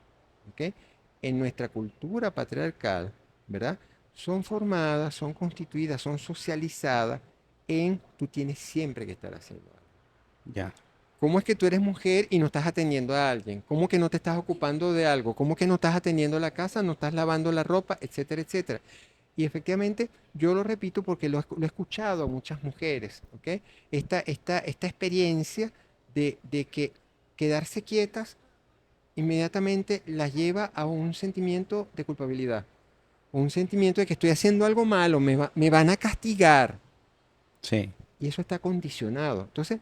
¿ok? En nuestra cultura patriarcal, ¿verdad? Son formadas, son constituidas, son socializadas en tú tienes siempre que estar haciendo algo. Ya. ¿Cómo es que tú eres mujer y no estás atendiendo a alguien? ¿Cómo que no te estás ocupando de algo? ¿Cómo que no estás atendiendo la casa, no estás lavando la ropa, etcétera, etcétera? Y efectivamente, yo lo repito porque lo he escuchado a muchas mujeres, ¿ok? Esta experiencia de que quedarse quietas inmediatamente las lleva a un sentimiento de culpabilidad, un sentimiento de que estoy haciendo algo malo, me van a castigar. Sí. Y eso está condicionado. Entonces,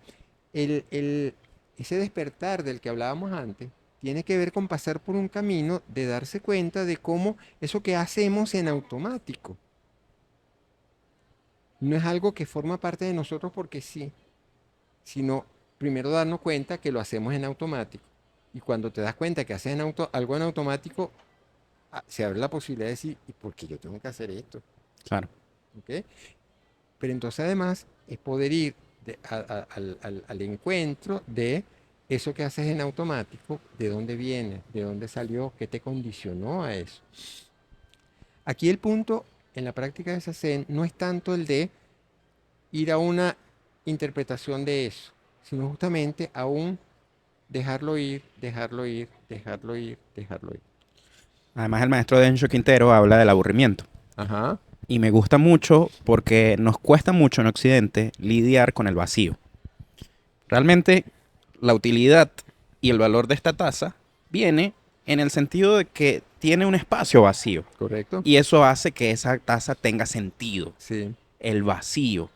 el, el- ese despertar del que hablábamos antes tiene que ver con pasar por un camino de darse cuenta de cómo eso que hacemos en automático no es algo que forma parte de nosotros porque sí, sino primero darnos cuenta que lo hacemos en automático. Y cuando te das cuenta que haces algo en automático, se abre la posibilidad de decir, ¿y por qué yo tengo que hacer esto? Claro. ¿Ok? Pero entonces además es poder ir al encuentro de eso que haces en automático, de dónde viene, de dónde salió, qué te condicionó a eso. Aquí el punto en la práctica de Zazen no es tanto el de ir a una interpretación de eso, sino justamente a un dejarlo ir, dejarlo ir, dejarlo ir, dejarlo ir. Además, el maestro Densho Quintero habla del aburrimiento. Ajá, Y me gusta mucho porque nos cuesta mucho en Occidente lidiar con el vacío. Realmente, la utilidad y el valor de esta taza viene en el sentido de que tiene un espacio vacío. correcto. Y eso hace que esa taza tenga sentido. Sí, El vacío.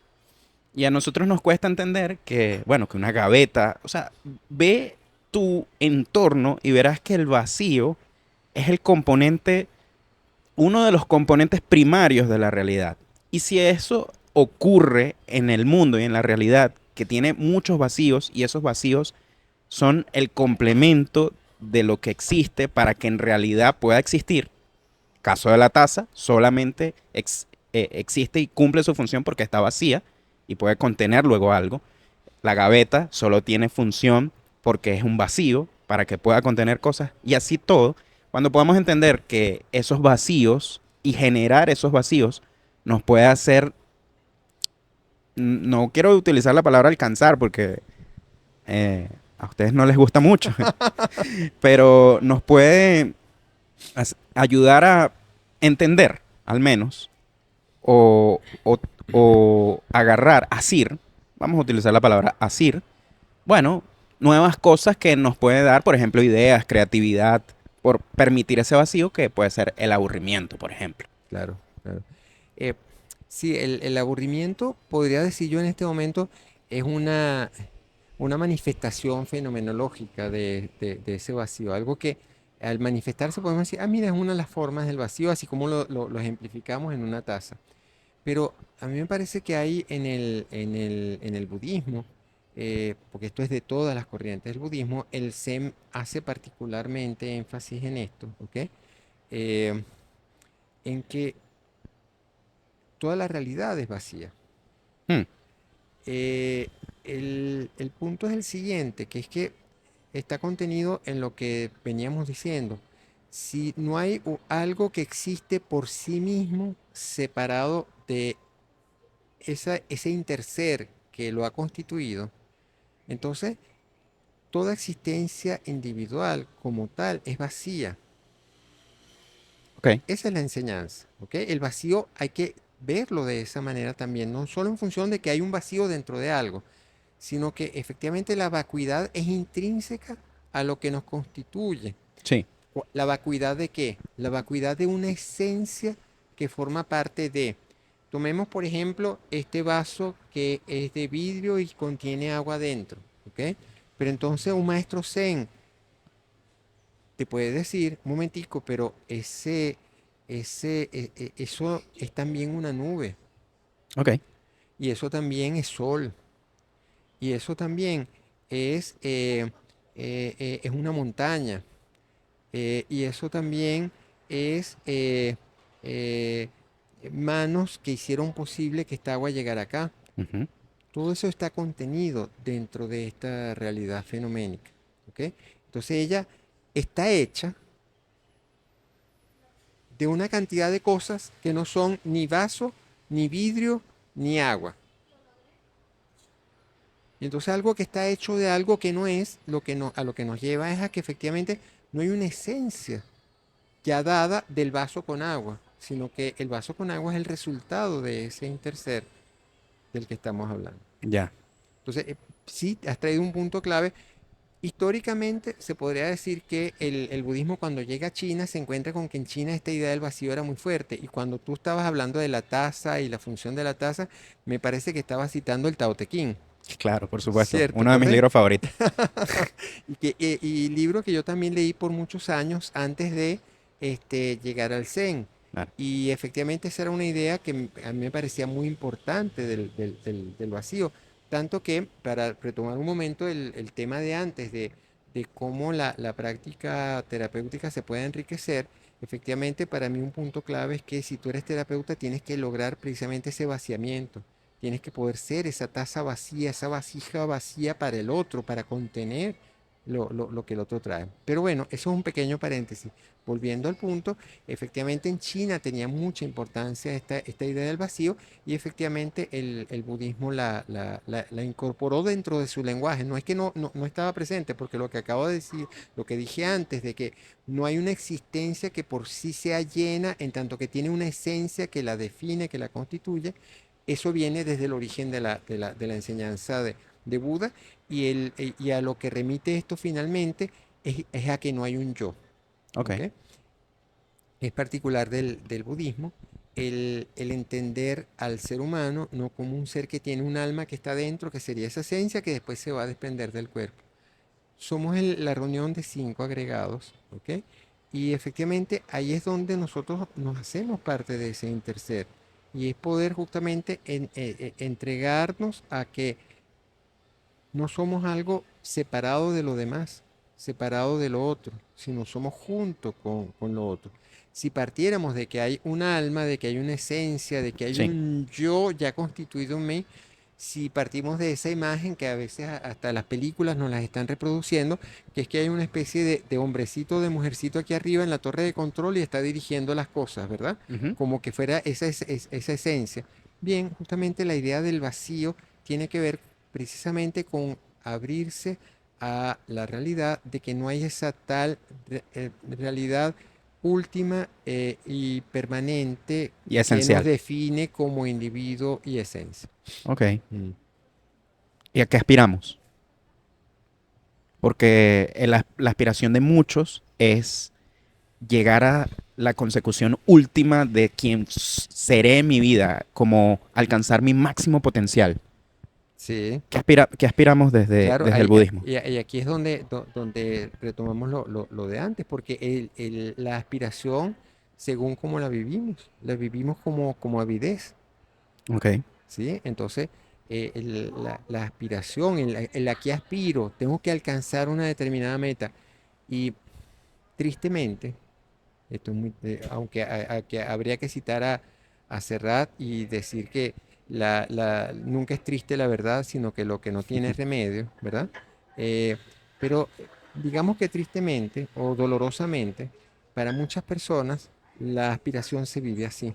Y a nosotros nos cuesta entender que, bueno, que una gaveta, o sea, ve tu entorno y verás que el vacío es el componente, uno de los componentes primarios de la realidad. Y si eso ocurre en el mundo y en la realidad, que tiene muchos vacíos y esos vacíos son el complemento de lo que existe para que en realidad pueda existir, caso de la taza, solamente existe y cumple su función porque está vacía y puede contener luego algo. La gaveta solo tiene función porque es un vacío para que pueda contener cosas. Y así todo, cuando podamos entender que esos vacíos y generar esos vacíos nos puede hacer, no quiero utilizar la palabra alcanzar porque a ustedes no les gusta mucho, pero nos puede ayudar a entender, al menos, o, o agarrar, asir, vamos a utilizar la palabra asir, bueno, nuevas cosas que nos puede dar, por ejemplo, ideas, creatividad, por permitir ese vacío que puede ser el aburrimiento, por ejemplo. Claro, claro. Eh, sí, el aburrimiento, podría decir yo en este momento, es una manifestación fenomenológica de ese vacío. Algo que al manifestarse podemos decir, ah, mira, es una de las formas del vacío, así como lo ejemplificamos en una taza. Pero a mí me parece que hay en el budismo, porque esto es de todas las corrientes del budismo, el Zen hace particularmente énfasis en esto, ¿ok? Eh, en que toda la realidad es vacía. Hmm, Eh, el punto es el siguiente, que es que está contenido en lo que veníamos diciendo. Si no hay algo que existe por sí mismo, separado de ese interser que lo ha constituido, entonces toda existencia individual como tal es vacía. ok, Esa es la enseñanza, ¿ok? El vacío hay que verlo de esa manera también, no solo en función de que hay un vacío dentro de algo, sino que efectivamente la vacuidad es intrínseca a lo que nos constituye. sí. ¿La vacuidad de qué? La vacuidad de una esencia que forma parte de. Tomemos, por ejemplo, este vaso que es de vidrio y contiene agua dentro, ¿ok? Pero entonces un maestro Zen te puede decir, un momentico, pero eso es también una nube, Ok, y eso también es sol, y eso también es una montaña, y eso también es eh, manos que hicieron posible que esta agua llegara acá. ujú, Todo eso está contenido dentro de esta realidad fenoménica, ¿ok? Entonces ella está hecha de una cantidad de cosas que no son ni vaso, ni vidrio, ni agua. Y entonces algo que está hecho de algo que no es, a lo que nos lleva es a que efectivamente no hay una esencia ya dada del vaso con agua, sino que el vaso con agua es el resultado de ese interser del que estamos hablando. ya. Entonces, sí, has traído un punto clave. Históricamente se podría decir que el budismo cuando llega a China se encuentra con que en China esta idea del vacío era muy fuerte. Y cuando tú estabas hablando de la taza y la función de la taza, me parece que estabas citando el Tao Te Ching. Claro, por supuesto. Cierto, Uno de mis ¿correcto? libros favoritos. Y libro que yo también leí por muchos años antes de llegar al Zen. Claro. Y efectivamente esa era una idea que a mí me parecía muy importante del vacío. Tanto que, para retomar un momento el tema de antes, de cómo la práctica terapéutica se puede enriquecer, efectivamente para mí un punto clave es que si tú eres terapeuta tienes que lograr precisamente ese vaciamiento. Tienes que poder ser esa taza vacía, esa vasija vacía para el otro, para contener lo que el otro trae. Pero bueno, eso es un pequeño paréntesis. Volviendo al punto, efectivamente en China tenía mucha importancia esta idea del vacío y efectivamente el budismo la incorporó dentro de su lenguaje. No es que no estaba presente, porque lo que acabo de decir, lo que dije antes, de que no hay una existencia que por sí sea llena, en tanto que tiene una esencia que la define, que la constituye, eso viene desde el origen de la enseñanza de Buda y a lo que remite esto finalmente es a que no hay un yo. Ok. ¿Ok? Es particular del budismo el entender al ser humano no como un ser que tiene un alma que está dentro, que sería esa esencia que después se va a desprender del cuerpo. Somos la reunión de cinco agregados, ¿ok? Y efectivamente ahí es donde nosotros nos hacemos parte de ese interser. Y es poder justamente entregarnos a que no somos algo separado de lo demás, separado de lo otro, sino somos junto con lo otro. Si partiéramos de que hay un alma, de que hay una esencia, de que hay Sí. un yo ya constituido en mí, si partimos de esa imagen que a veces hasta las películas nos las están reproduciendo, que es que hay una especie de hombrecito, de mujercito aquí arriba en la torre de control y está dirigiendo las cosas, ¿verdad? Ujú, Como que fuera esa esencia. Bien, justamente la idea del vacío tiene que ver precisamente con abrirse a la realidad de que no hay esa tal realidad última y permanente y que nos esencial. define como individuo y esencia. Ok. Mm. ¿Y a qué aspiramos? porque la aspiración de muchos es llegar a la consecución última de quien seré en mi vida, como alcanzar mi máximo potencial. Sí, ¿Qué aspiramos claro, desde el budismo? y aquí es donde retomamos lo de antes, porque la aspiración, según cómo la vivimos como avidez, Ok, ¿sí? Entonces, la aspiración, en la que aspiro, tengo que alcanzar una determinada meta. Y tristemente, esto es aunque que habría que citar a Serrat y decir que nunca es triste la verdad, sino que lo que no tiene remedio, ¿verdad? Eh, pero digamos que tristemente o dolorosamente, para muchas personas, la aspiración se vive así.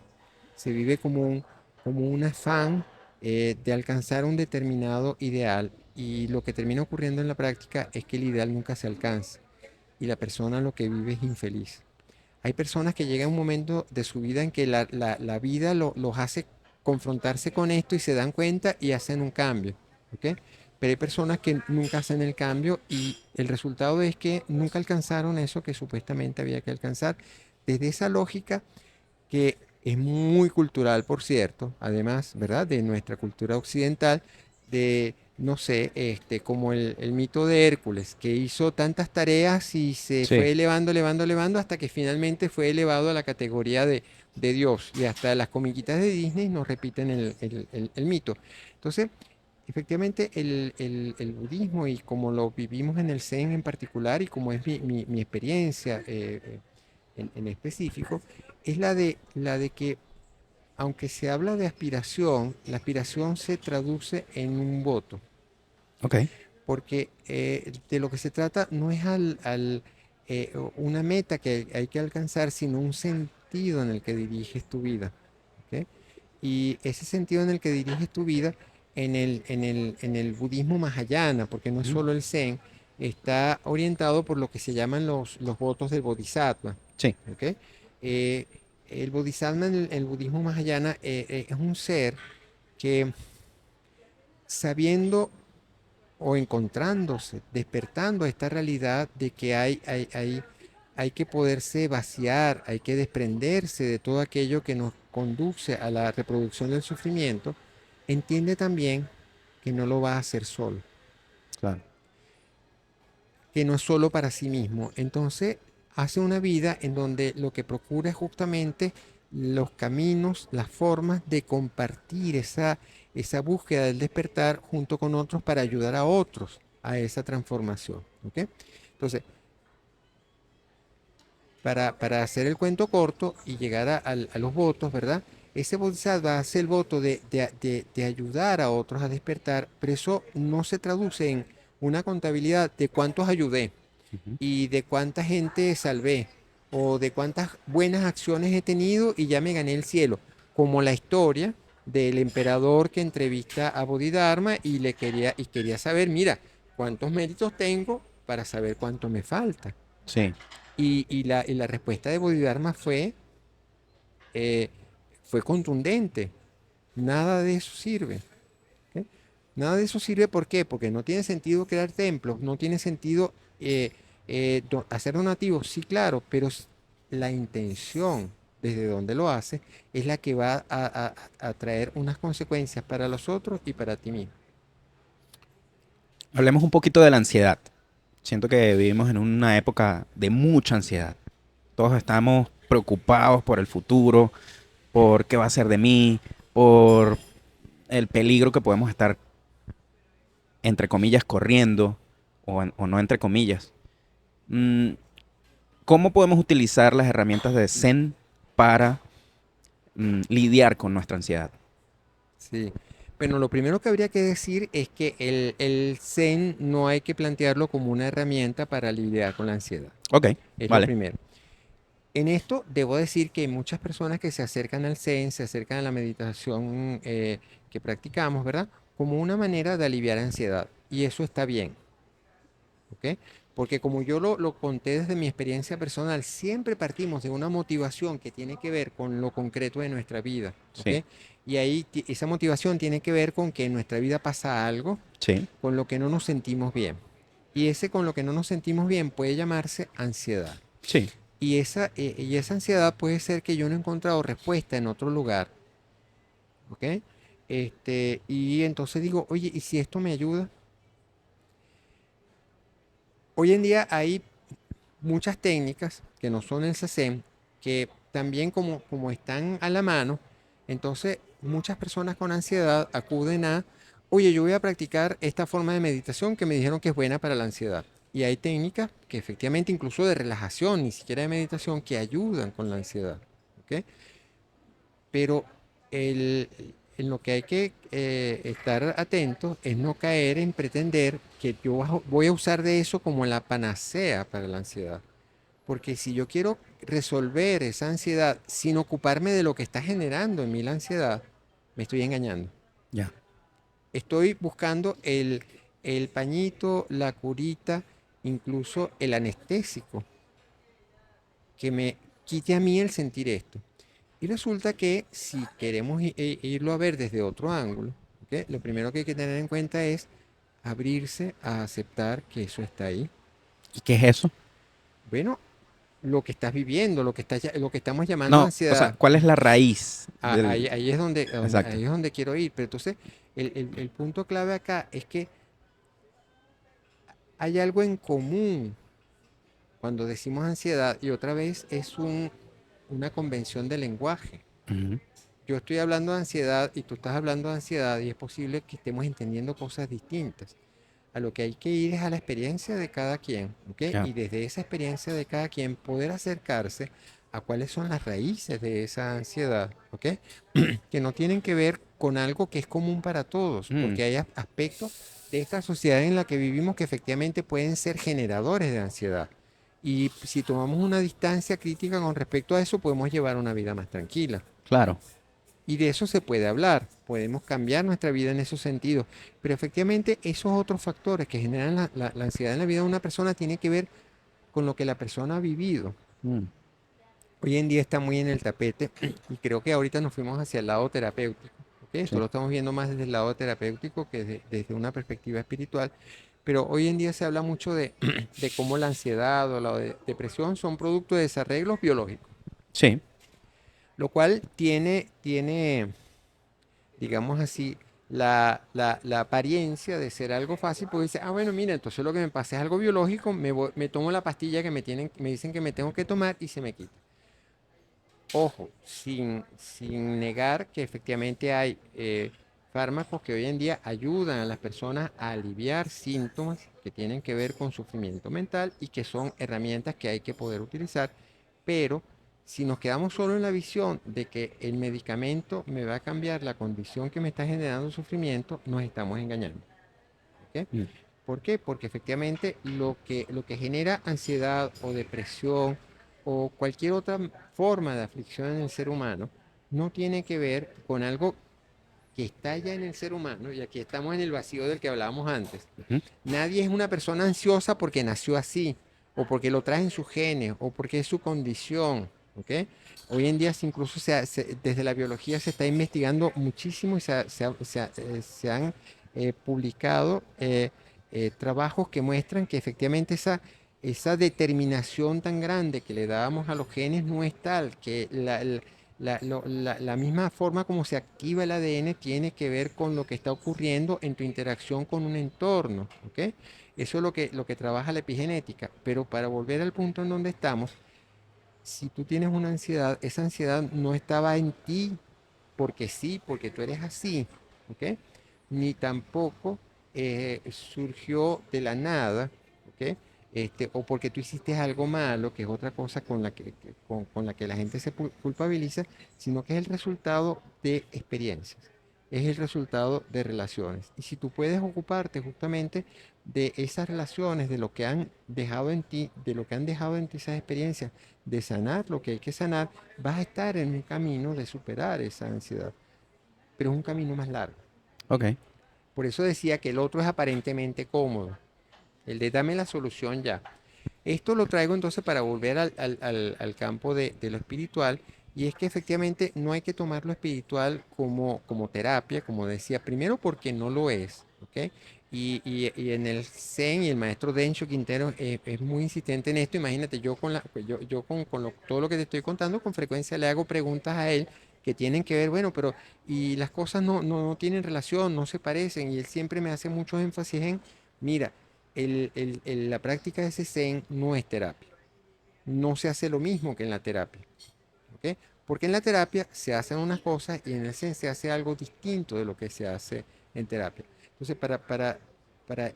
Se vive como un afán de alcanzar un determinado ideal y lo que termina ocurriendo en la práctica es que el ideal nunca se alcanza y la persona lo que vive es infeliz. Hay personas que llegan a un momento de su vida en que la vida los hace confrontarse con esto y se dan cuenta y hacen un cambio, ¿ok? Pero hay personas que nunca hacen el cambio y el resultado es que nunca alcanzaron eso que supuestamente había que alcanzar. Desde esa lógica que es muy cultural, por cierto, además, ¿verdad? De nuestra cultura occidental, de, no sé, como el mito de Hércules, que hizo tantas tareas y se sí. fue elevando, elevando, elevando, hasta que finalmente fue elevado a la categoría de Dios. Y hasta las comiquitas de Disney nos repiten el mito. Entonces, efectivamente, el budismo y como lo vivimos en el Zen en particular y como es mi experiencia en específico, es la de que, aunque se habla de aspiración, la aspiración se traduce en un voto, Ok, porque de lo que se trata no es una meta que hay que alcanzar, sino un sentido en el que diriges tu vida. ¿Ok? Y ese sentido en el que diriges tu vida en el budismo mahayana, porque no es ujú, solo el zen, está orientado por lo que se llaman los votos del bodhisattva. sí, ¿Ok? Eh, el bodhisattva en el budismo mahayana es un ser que, sabiendo o encontrándose, despertando esta realidad de que hay que poderse vaciar, hay que desprenderse de todo aquello que nos conduce a la reproducción del sufrimiento, entiende también que no lo va a hacer solo, claro. que no es solo para sí mismo. Entonces hace una vida en donde lo que procura es justamente los caminos, las formas de compartir esa búsqueda del despertar junto con otros para ayudar a otros a esa transformación. ¿Ok? Entonces, para hacer el cuento corto y llegar a los votos, ¿verdad? Ese bodhisattva hace el voto de ayudar a otros a despertar, pero eso no se traduce en una contabilidad de cuántos ayudé Ujú. y de cuánta gente salvé o de cuántas buenas acciones he tenido y ya me gané el cielo, como la historia del emperador que entrevista a Bodhidharma y quería saber, mira, cuántos méritos tengo para saber cuánto me falta. Sí, Y la respuesta de Bodhidharma eh, fue contundente. Nada de eso sirve. ¿Ok? Nada de eso sirve, ¿por qué? Porque no tiene sentido crear templos, no tiene sentido hacer donativos, sí, claro, pero la intención desde donde lo hace es la que va a traer unas consecuencias para los otros y para ti mismo. hablemos un poquito de la ansiedad. Siento que vivimos en una época de mucha ansiedad. Todos estamos preocupados por el futuro, por qué va a ser de mí, por el peligro que podemos estar, entre comillas, corriendo, o no entre comillas. Mm, ¿Cómo podemos utilizar las herramientas de Zen para lidiar con nuestra ansiedad? Sí. Bueno, lo primero que habría que decir es que el Zen no hay que plantearlo como una herramienta para lidiar con la ansiedad. Ok, Es lo vale. primero. En esto debo decir que hay muchas personas que se acercan al Zen, se acercan a la meditación que practicamos, ¿verdad? Como una manera de aliviar ansiedad. Y eso está bien, ¿ok? Porque como yo lo conté desde mi experiencia personal, siempre partimos de una motivación que tiene que ver con lo concreto de nuestra vida, ¿ok? Sí, Y ahí esa motivación tiene que ver con que en nuestra vida pasa algo sí, con lo que no nos sentimos bien. Y ese con lo que no nos sentimos bien puede llamarse ansiedad. Sí. Y esa ansiedad puede ser que yo no he encontrado respuesta en otro lugar, ¿ok? Y entonces digo, oye, ¿y si esto me ayuda? Hoy en día hay muchas técnicas que no son el SACEM, que también como están a la mano, entonces muchas personas con ansiedad acuden a, oye, yo voy a practicar esta forma de meditación que me dijeron que es buena para la ansiedad. Y hay técnicas que efectivamente incluso de relajación, ni siquiera de meditación, que ayudan con la ansiedad. ¿Ok? Pero el- en lo que hay que estar atentos es no caer en pretender que yo voy a usar de eso como la panacea para la ansiedad. Porque si yo quiero resolver esa ansiedad sin ocuparme de lo que está generando en mí la ansiedad, me estoy engañando. Ya. Estoy buscando el pañito, la curita, incluso el anestésico, que me quite a mí el sentir esto. Y resulta que si queremos irlo a ver desde otro ángulo, ¿ok? Lo primero que hay que tener en cuenta es abrirse a aceptar que eso está ahí. ¿Y qué es eso? Bueno, lo que estás viviendo, lo que estamos llamando No, o sea, ansiedad. ¿cuál es la raíz Ahí, del... ahí es donde, Exacto. ahí es donde quiero ir. Pero entonces, el punto clave acá es que hay algo en común cuando decimos ansiedad y otra vez es una convención de lenguaje. Ujú. Yo estoy hablando de ansiedad y tú estás hablando de ansiedad y es posible que estemos entendiendo cosas distintas. A lo que hay que ir es a la experiencia de cada quien, ¿ok? Ya. Y desde esa experiencia de cada quien poder acercarse a cuáles son las raíces de esa ansiedad, ¿ok? Que no tienen que ver con algo que es común para todos, Mm, porque hay aspectos de esta sociedad en la que vivimos que efectivamente pueden ser generadores de ansiedad. Y si tomamos una distancia crítica con respecto a eso, podemos llevar una vida más tranquila. claro. Y de eso se puede hablar, podemos cambiar nuestra vida en esos sentidos. Pero efectivamente esos otros factores que generan la ansiedad en la vida de una persona tienen que ver con lo que la persona ha vivido. Mm, Hoy en día está muy en el tapete y creo que ahorita nos fuimos hacia el lado terapéutico. ¿Ok? Esto sí. lo estamos viendo más desde el lado terapéutico que desde una perspectiva espiritual. Pero hoy en día se habla mucho de cómo la ansiedad o la depresión son producto de desarreglos biológicos, Sí. lo cual tiene digamos así, la apariencia de ser algo fácil, porque dice, ah, bueno, mira, entonces lo que me pasa es algo biológico, me tomo la pastilla que me dicen que me tengo que tomar y se me quita. Ojo, sin negar que efectivamente hay fármacos que hoy en día ayudan a las personas a aliviar síntomas que tienen que ver con sufrimiento mental y que son herramientas que hay que poder utilizar, pero si nos quedamos solo en la visión de que el medicamento me va a cambiar la condición que me está generando sufrimiento, nos estamos engañando. ¿Ok? Mm, ¿Por qué? Porque efectivamente lo que genera ansiedad o depresión o cualquier otra forma de aflicción en el ser humano no tiene que ver con algo que está ya en el ser humano, y aquí estamos en el vacío del que hablábamos antes. ujú. Nadie es una persona ansiosa porque nació así, o porque lo trae en sus genes, o porque es su condición. ¿Ok? Hoy en día incluso desde la biología se está investigando muchísimo y se han publicado trabajos que muestran que efectivamente esa determinación tan grande que le dábamos a los genes no es tal, que la misma forma como se activa el ADN tiene que ver con lo que está ocurriendo en tu interacción con un entorno, ¿ok? Eso es lo que trabaja la epigenética. Pero para volver al punto en donde estamos, si tú tienes una ansiedad, esa ansiedad no estaba en ti porque sí, porque tú eres así, ¿ok? Ni tampoco surgió de la nada, ¿ok? O porque tú hiciste algo malo, que es otra cosa con la que la gente se culpabiliza, sino que es el resultado de experiencias, es el resultado de relaciones. Y si tú puedes ocuparte justamente de esas relaciones, de lo que han dejado en ti, de lo que han dejado en ti esas experiencias, de sanar lo que hay que sanar, vas a estar en un camino de superar esa ansiedad, pero es un camino más largo. Ok. Por eso decía que el otro es aparentemente cómodo, el de dame la solución ya. Esto lo traigo entonces para volver al campo de lo espiritual, y es que efectivamente no hay que tomar lo espiritual como terapia, como decía, primero porque no lo es, ¿ok? ¿ok? Y en el Zen, y el maestro Densho Quintero es muy insistente en esto. Imagínate, yo todo lo que te estoy contando, con frecuencia le hago preguntas a él que tienen que ver, bueno, pero y las cosas no tienen relación, no se parecen, y él siempre me hace mucho énfasis en, mira, la práctica de ese Zen no es terapia, no se hace lo mismo que en la terapia, ¿ok? Porque en la terapia se hacen unas cosas y en el Zen se hace algo distinto de lo que se hace en terapia. Entonces, para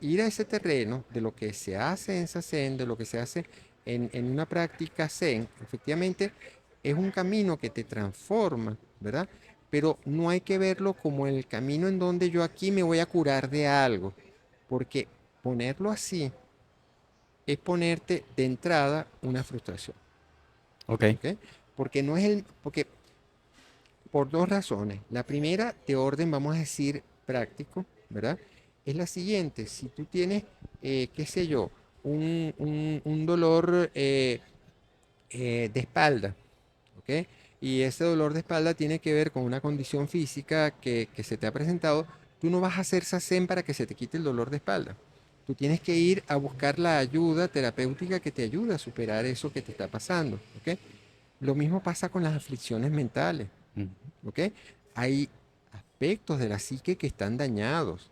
ir a ese terreno de lo que se hace en Zazen, de lo que se hace en una práctica Zen, efectivamente es un camino que te transforma, ¿verdad? Pero no hay que verlo como el camino en donde yo aquí me voy a curar de algo, porque ponerlo así es ponerte de entrada una frustración, Ok. ¿ok? Porque por dos razones. La primera, de orden, vamos a decir, práctico, ¿verdad? Es la siguiente. Si tú tienes, qué sé yo, un dolor de espalda, ¿ok? Y ese dolor de espalda tiene que ver con una condición física que se te ha presentado, tú no vas a hacer sasen para que se te quite el dolor de espalda. Tú tienes que ir a buscar la ayuda terapéutica que te ayude a superar eso que te está pasando, ¿ok? Lo mismo pasa con las aflicciones mentales. Mm. ¿Ok? Hay aspectos de la psique que están dañados,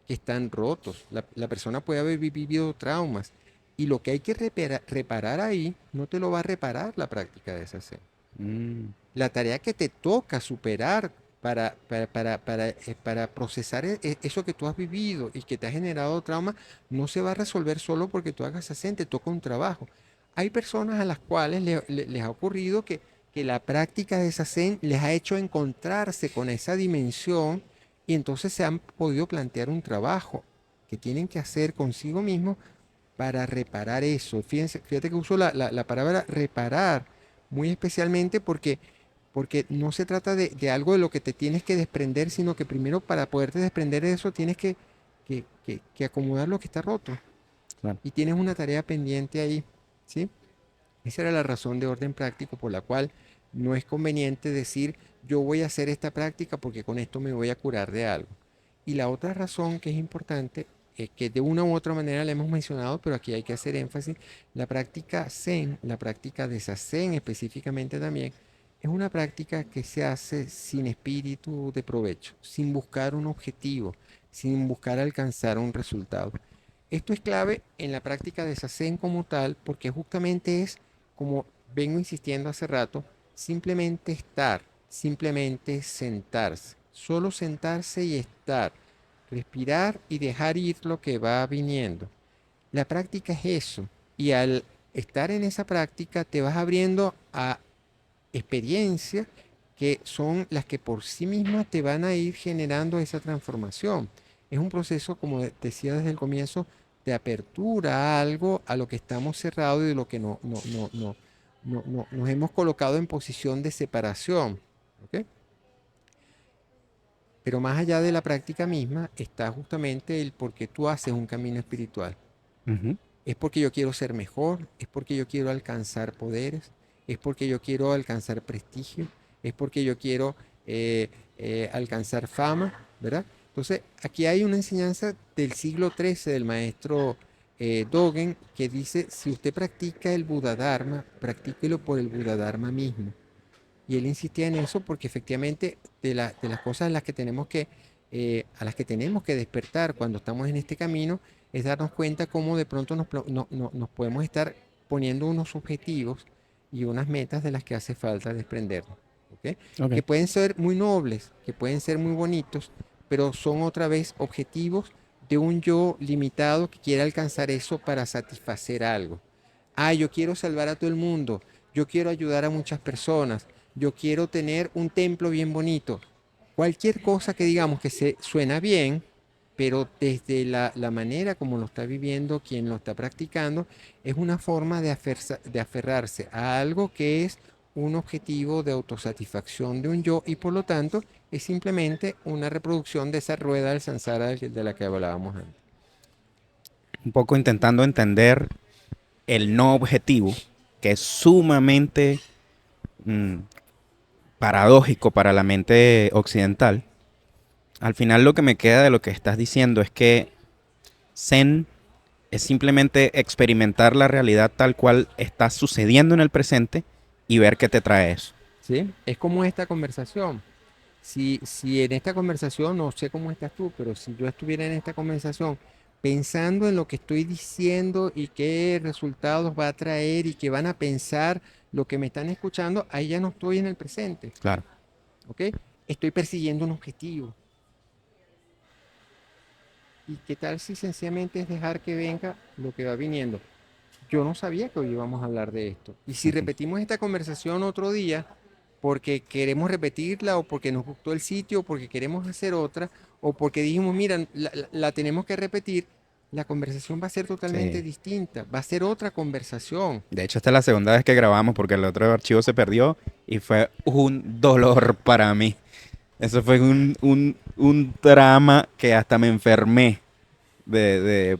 que están rotos. La persona puede haber vivido traumas y lo que hay que reparar ahí no te lo va a reparar la práctica de esa sed. Mm. La tarea que te toca superar para procesar eso que tú has vivido y que te ha generado trauma no se va a resolver solo porque tú hagas zen, te toca un trabajo. Hay personas a las cuales les ha ocurrido que la práctica de esa zen les ha hecho encontrarse con esa dimensión y entonces se han podido plantear un trabajo que tienen que hacer consigo mismos para reparar eso. Fíjate que uso la palabra reparar muy especialmente porque no se trata de algo de lo que te tienes que desprender, sino que primero para poderte desprender de eso tienes que acomodar lo que está roto. Claro. Y tienes una tarea pendiente ahí, ¿sí? Esa era la razón de orden práctico por la cual no es conveniente decir yo voy a hacer esta práctica porque con esto me voy a curar de algo. Y la otra razón que es importante, que de una u otra manera la hemos mencionado, pero aquí hay que hacer énfasis, la práctica Zen, la práctica de Zazen específicamente también, es una práctica que se hace sin espíritu de provecho, sin buscar un objetivo, sin buscar alcanzar un resultado. Esto es clave en la práctica de Zazen como tal, porque justamente es, como vengo insistiendo hace rato, simplemente estar, simplemente sentarse, solo sentarse y estar, respirar y dejar ir lo que va viniendo. La práctica es eso, y al estar en esa práctica te vas abriendo a experiencias que son las que por sí mismas te van a ir generando esa transformación. Es un proceso, como decía desde el comienzo, de apertura a algo, a lo que estamos cerrados y de lo que nos hemos colocado en posición de separación. ¿Ok? Pero más allá de la práctica misma está justamente el por qué tú haces un camino espiritual. Ujú. Es porque yo quiero ser mejor, es porque yo quiero alcanzar poderes, es porque yo quiero alcanzar prestigio, es porque yo quiero alcanzar fama, ¿verdad? Entonces, aquí hay una enseñanza del siglo XIII del maestro Dogen que dice, si usted practica el Buddha Dharma, practíquelo por el Buddha Dharma mismo. Y él insistía en eso porque efectivamente de las cosas a las que tenemos que despertar cuando estamos en este camino es darnos cuenta cómo de pronto nos podemos estar poniendo unos objetivos y unas metas de las que hace falta desprendernos. ¿Ok? Ok. Que pueden ser muy nobles, que pueden ser muy bonitos, pero son otra vez objetivos de un yo limitado que quiere alcanzar eso para satisfacer algo. Ah, yo quiero salvar a todo el mundo, yo quiero ayudar a muchas personas, yo quiero tener un templo bien bonito. Cualquier cosa que digamos que se suena bien, pero desde la manera como lo está viviendo quien lo está practicando, es una forma de aferrarse a algo que es un objetivo de autosatisfacción de un yo y por lo tanto es simplemente una reproducción de esa rueda del samsara de la que hablábamos antes. Un poco intentando entender el no objetivo, que es sumamente mm, paradójico para la mente occidental, Al final lo que me queda de lo que estás diciendo es que Zen es simplemente experimentar la realidad tal cual está sucediendo en el presente y ver qué te trae eso. ¿Sí? Es como esta conversación. Si en esta conversación, no sé cómo estás tú, pero si yo estuviera en esta conversación pensando en lo que estoy diciendo y qué resultados va a traer y que van a pensar lo que me están escuchando, ahí ya no estoy en el presente, Claro. ¿ok? Estoy persiguiendo un objetivo. ¿Y qué tal si sencillamente es dejar que venga lo que va viniendo? Yo no sabía que hoy íbamos a hablar de esto. Y si Ujú. repetimos esta conversación otro día, porque queremos repetirla o porque nos gustó el sitio o porque queremos hacer otra o porque dijimos, mira, la tenemos que repetir, la conversación va a ser totalmente Sí. distinta, va a ser otra conversación. De hecho, esta es la segunda vez que grabamos porque el otro archivo se perdió y fue un dolor para mí. Eso fue un drama que hasta me enfermé de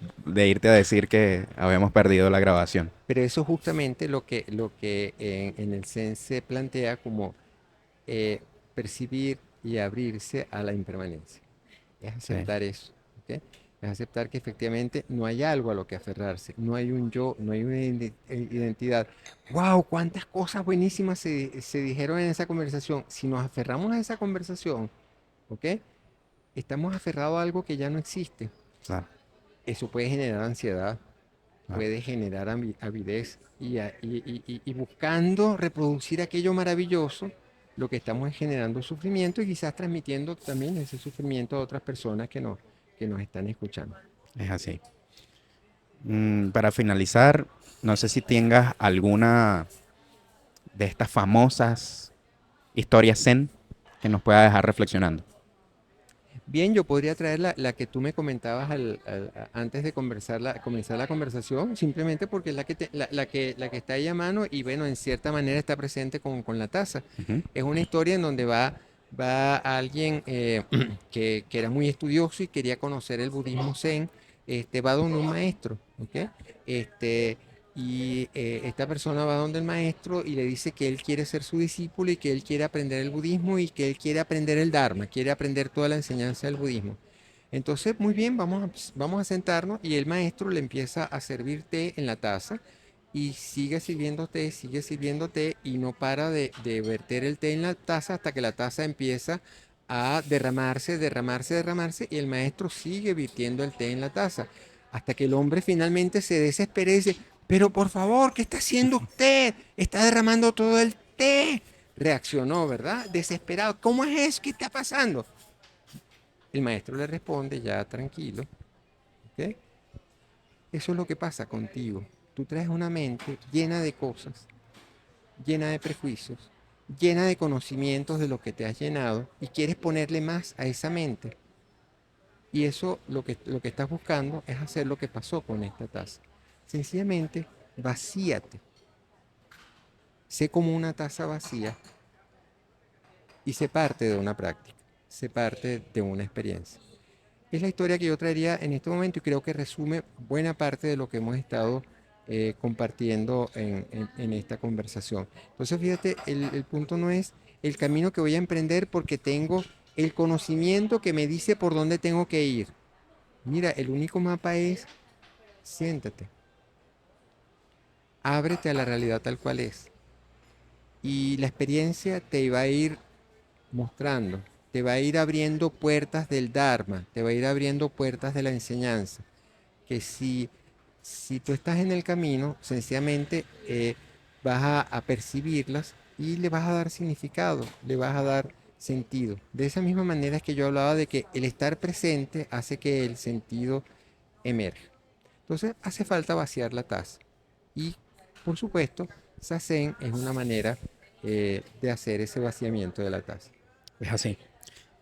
irte a decir que habíamos perdido la grabación. Pero eso es justamente lo que en el Zen se plantea como eh, percibir y abrirse a la impermanencia. Es Sí. aceptar eso, ¿ok? Es aceptar que efectivamente no hay algo a lo que aferrarse, no hay un yo, no hay una identidad. ¡Wow! ¿Cuántas cosas buenísimas se dijeron en esa conversación? Si nos aferramos a esa conversación, ¿ok? Estamos aferrados a algo que ya no existe. Claro, Eso puede generar ansiedad, claro. puede generar avidez y buscando reproducir aquello maravilloso, lo que estamos es generando sufrimiento y quizás transmitiendo también ese sufrimiento a otras personas que nos están escuchando. Es así. Para finalizar, no sé si tengas alguna de estas famosas historias zen que nos pueda dejar reflexionando. Bien, yo podría traer la que tú me comentabas antes de comenzar la conversación, simplemente porque es la que está ahí a mano y bueno, en cierta manera está presente con la taza. Ujú. Es una historia en donde va alguien que era muy estudioso y quería conocer el budismo zen, va donde un maestro, ¿ok? Este, esta persona va donde el maestro y le dice que él quiere ser su discípulo y que él quiere aprender el budismo y que él quiere aprender el Dharma, quiere aprender toda la enseñanza del budismo. Entonces, muy bien, vamos a sentarnos y el maestro le empieza a servir té en la taza y sigue sirviendo té y no para de verter el té en la taza hasta que la taza empieza a derramarse, derramarse, derramarse y el maestro sigue virtiendo el té en la taza hasta que el hombre finalmente se desespera y dice, pero por favor, ¿qué está haciendo usted? Está derramando todo el té. Reaccionó, ¿verdad? Desesperado. ¿Cómo es eso? ¿Qué está pasando? El maestro le responde ya tranquilo, ¿ok? Eso es lo que pasa contigo. Tú traes una mente llena de cosas, llena de prejuicios, llena de conocimientos de lo que te has llenado y quieres ponerle más a esa mente. Y eso lo que estás buscando es hacer lo que pasó con esta taza. Sencillamente, vacíate. Sé como una taza vacía y sé parte de una práctica, sé parte de una experiencia. Es la historia que yo traería en este momento y creo que resume buena parte de lo que hemos estado compartiendo en esta conversación. Entonces, fíjate, el punto no es el camino que voy a emprender porque tengo el conocimiento que me dice por dónde tengo que ir. Mira, el único mapa es siéntate, ábrete a la realidad tal cual es. Y la experiencia te va a ir mostrando, te va a ir abriendo puertas del Dharma, te va a ir abriendo puertas de la enseñanza. Que si tú estás en el camino, sencillamente vas a percibirlas y le vas a dar significado, le vas a dar sentido. De esa misma manera es que yo hablaba de que el estar presente hace que el sentido emerja. Entonces hace falta vaciar la taza. Y por supuesto, Sazen es una manera de hacer ese vaciamiento de la taza. Es así.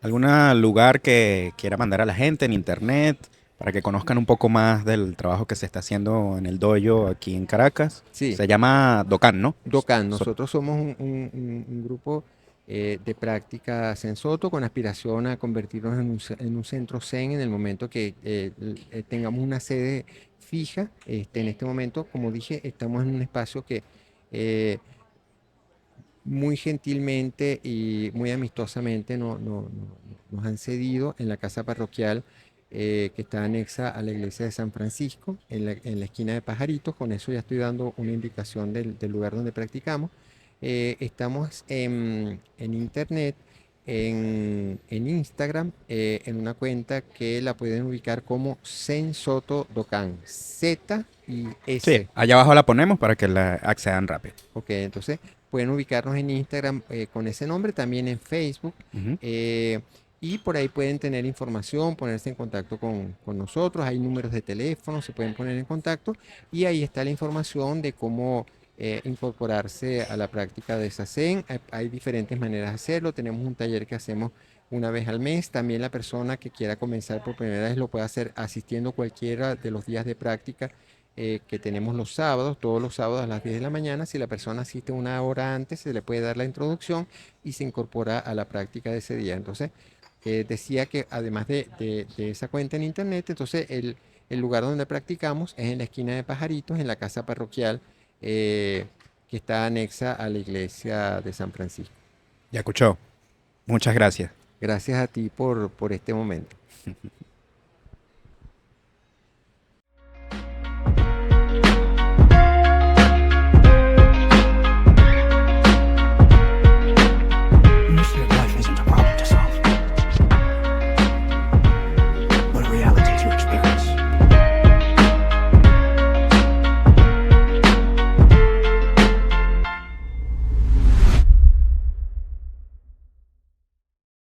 ¿Algún lugar que quiera mandar a la gente en internet para que conozcan un poco más del trabajo que se está haciendo en el dojo aquí en Caracas? Sí, Se llama Dokan, ¿no? Docan, So- nosotros somos un grupo de práctica Sensoto con aspiración a convertirnos en un centro Zen en el momento que tengamos una sede fija. En este momento, como dije, estamos en un espacio que eh, muy gentilmente y muy amistosamente nos han cedido en la casa parroquial que está anexa a la iglesia de San Francisco, en la esquina de Pajaritos. Con eso ya estoy dando una indicación del lugar donde practicamos. Estamos en internet, en Instagram, en una cuenta que la pueden ubicar como Zen Soto Dokan, Z y Sí, S. allá abajo la ponemos para que la accedan rápido. Ok, entonces pueden ubicarnos en Instagram con ese nombre, también en Facebook. Ujú. eh, y por ahí pueden tener información, ponerse en contacto con nosotros. Hay números de teléfono, se pueden poner en contacto. Y ahí está la información de cómo incorporarse a la práctica de Sazen. Hay diferentes maneras de hacerlo. Tenemos un taller que hacemos una vez al mes. También la persona que quiera comenzar por primera vez lo puede hacer asistiendo cualquiera de los días de práctica que tenemos los sábados, todos los sábados a las 10 de la mañana. Si la persona asiste una hora antes, se le puede dar la introducción y se incorpora a la práctica de ese día. Entonces, decía que además de esa cuenta en internet, entonces el lugar donde practicamos es en la esquina de Pajaritos, en la casa parroquial eh, que está anexa a la iglesia de San Francisco. Ya escuchó. Muchas gracias. Gracias a ti por este momento.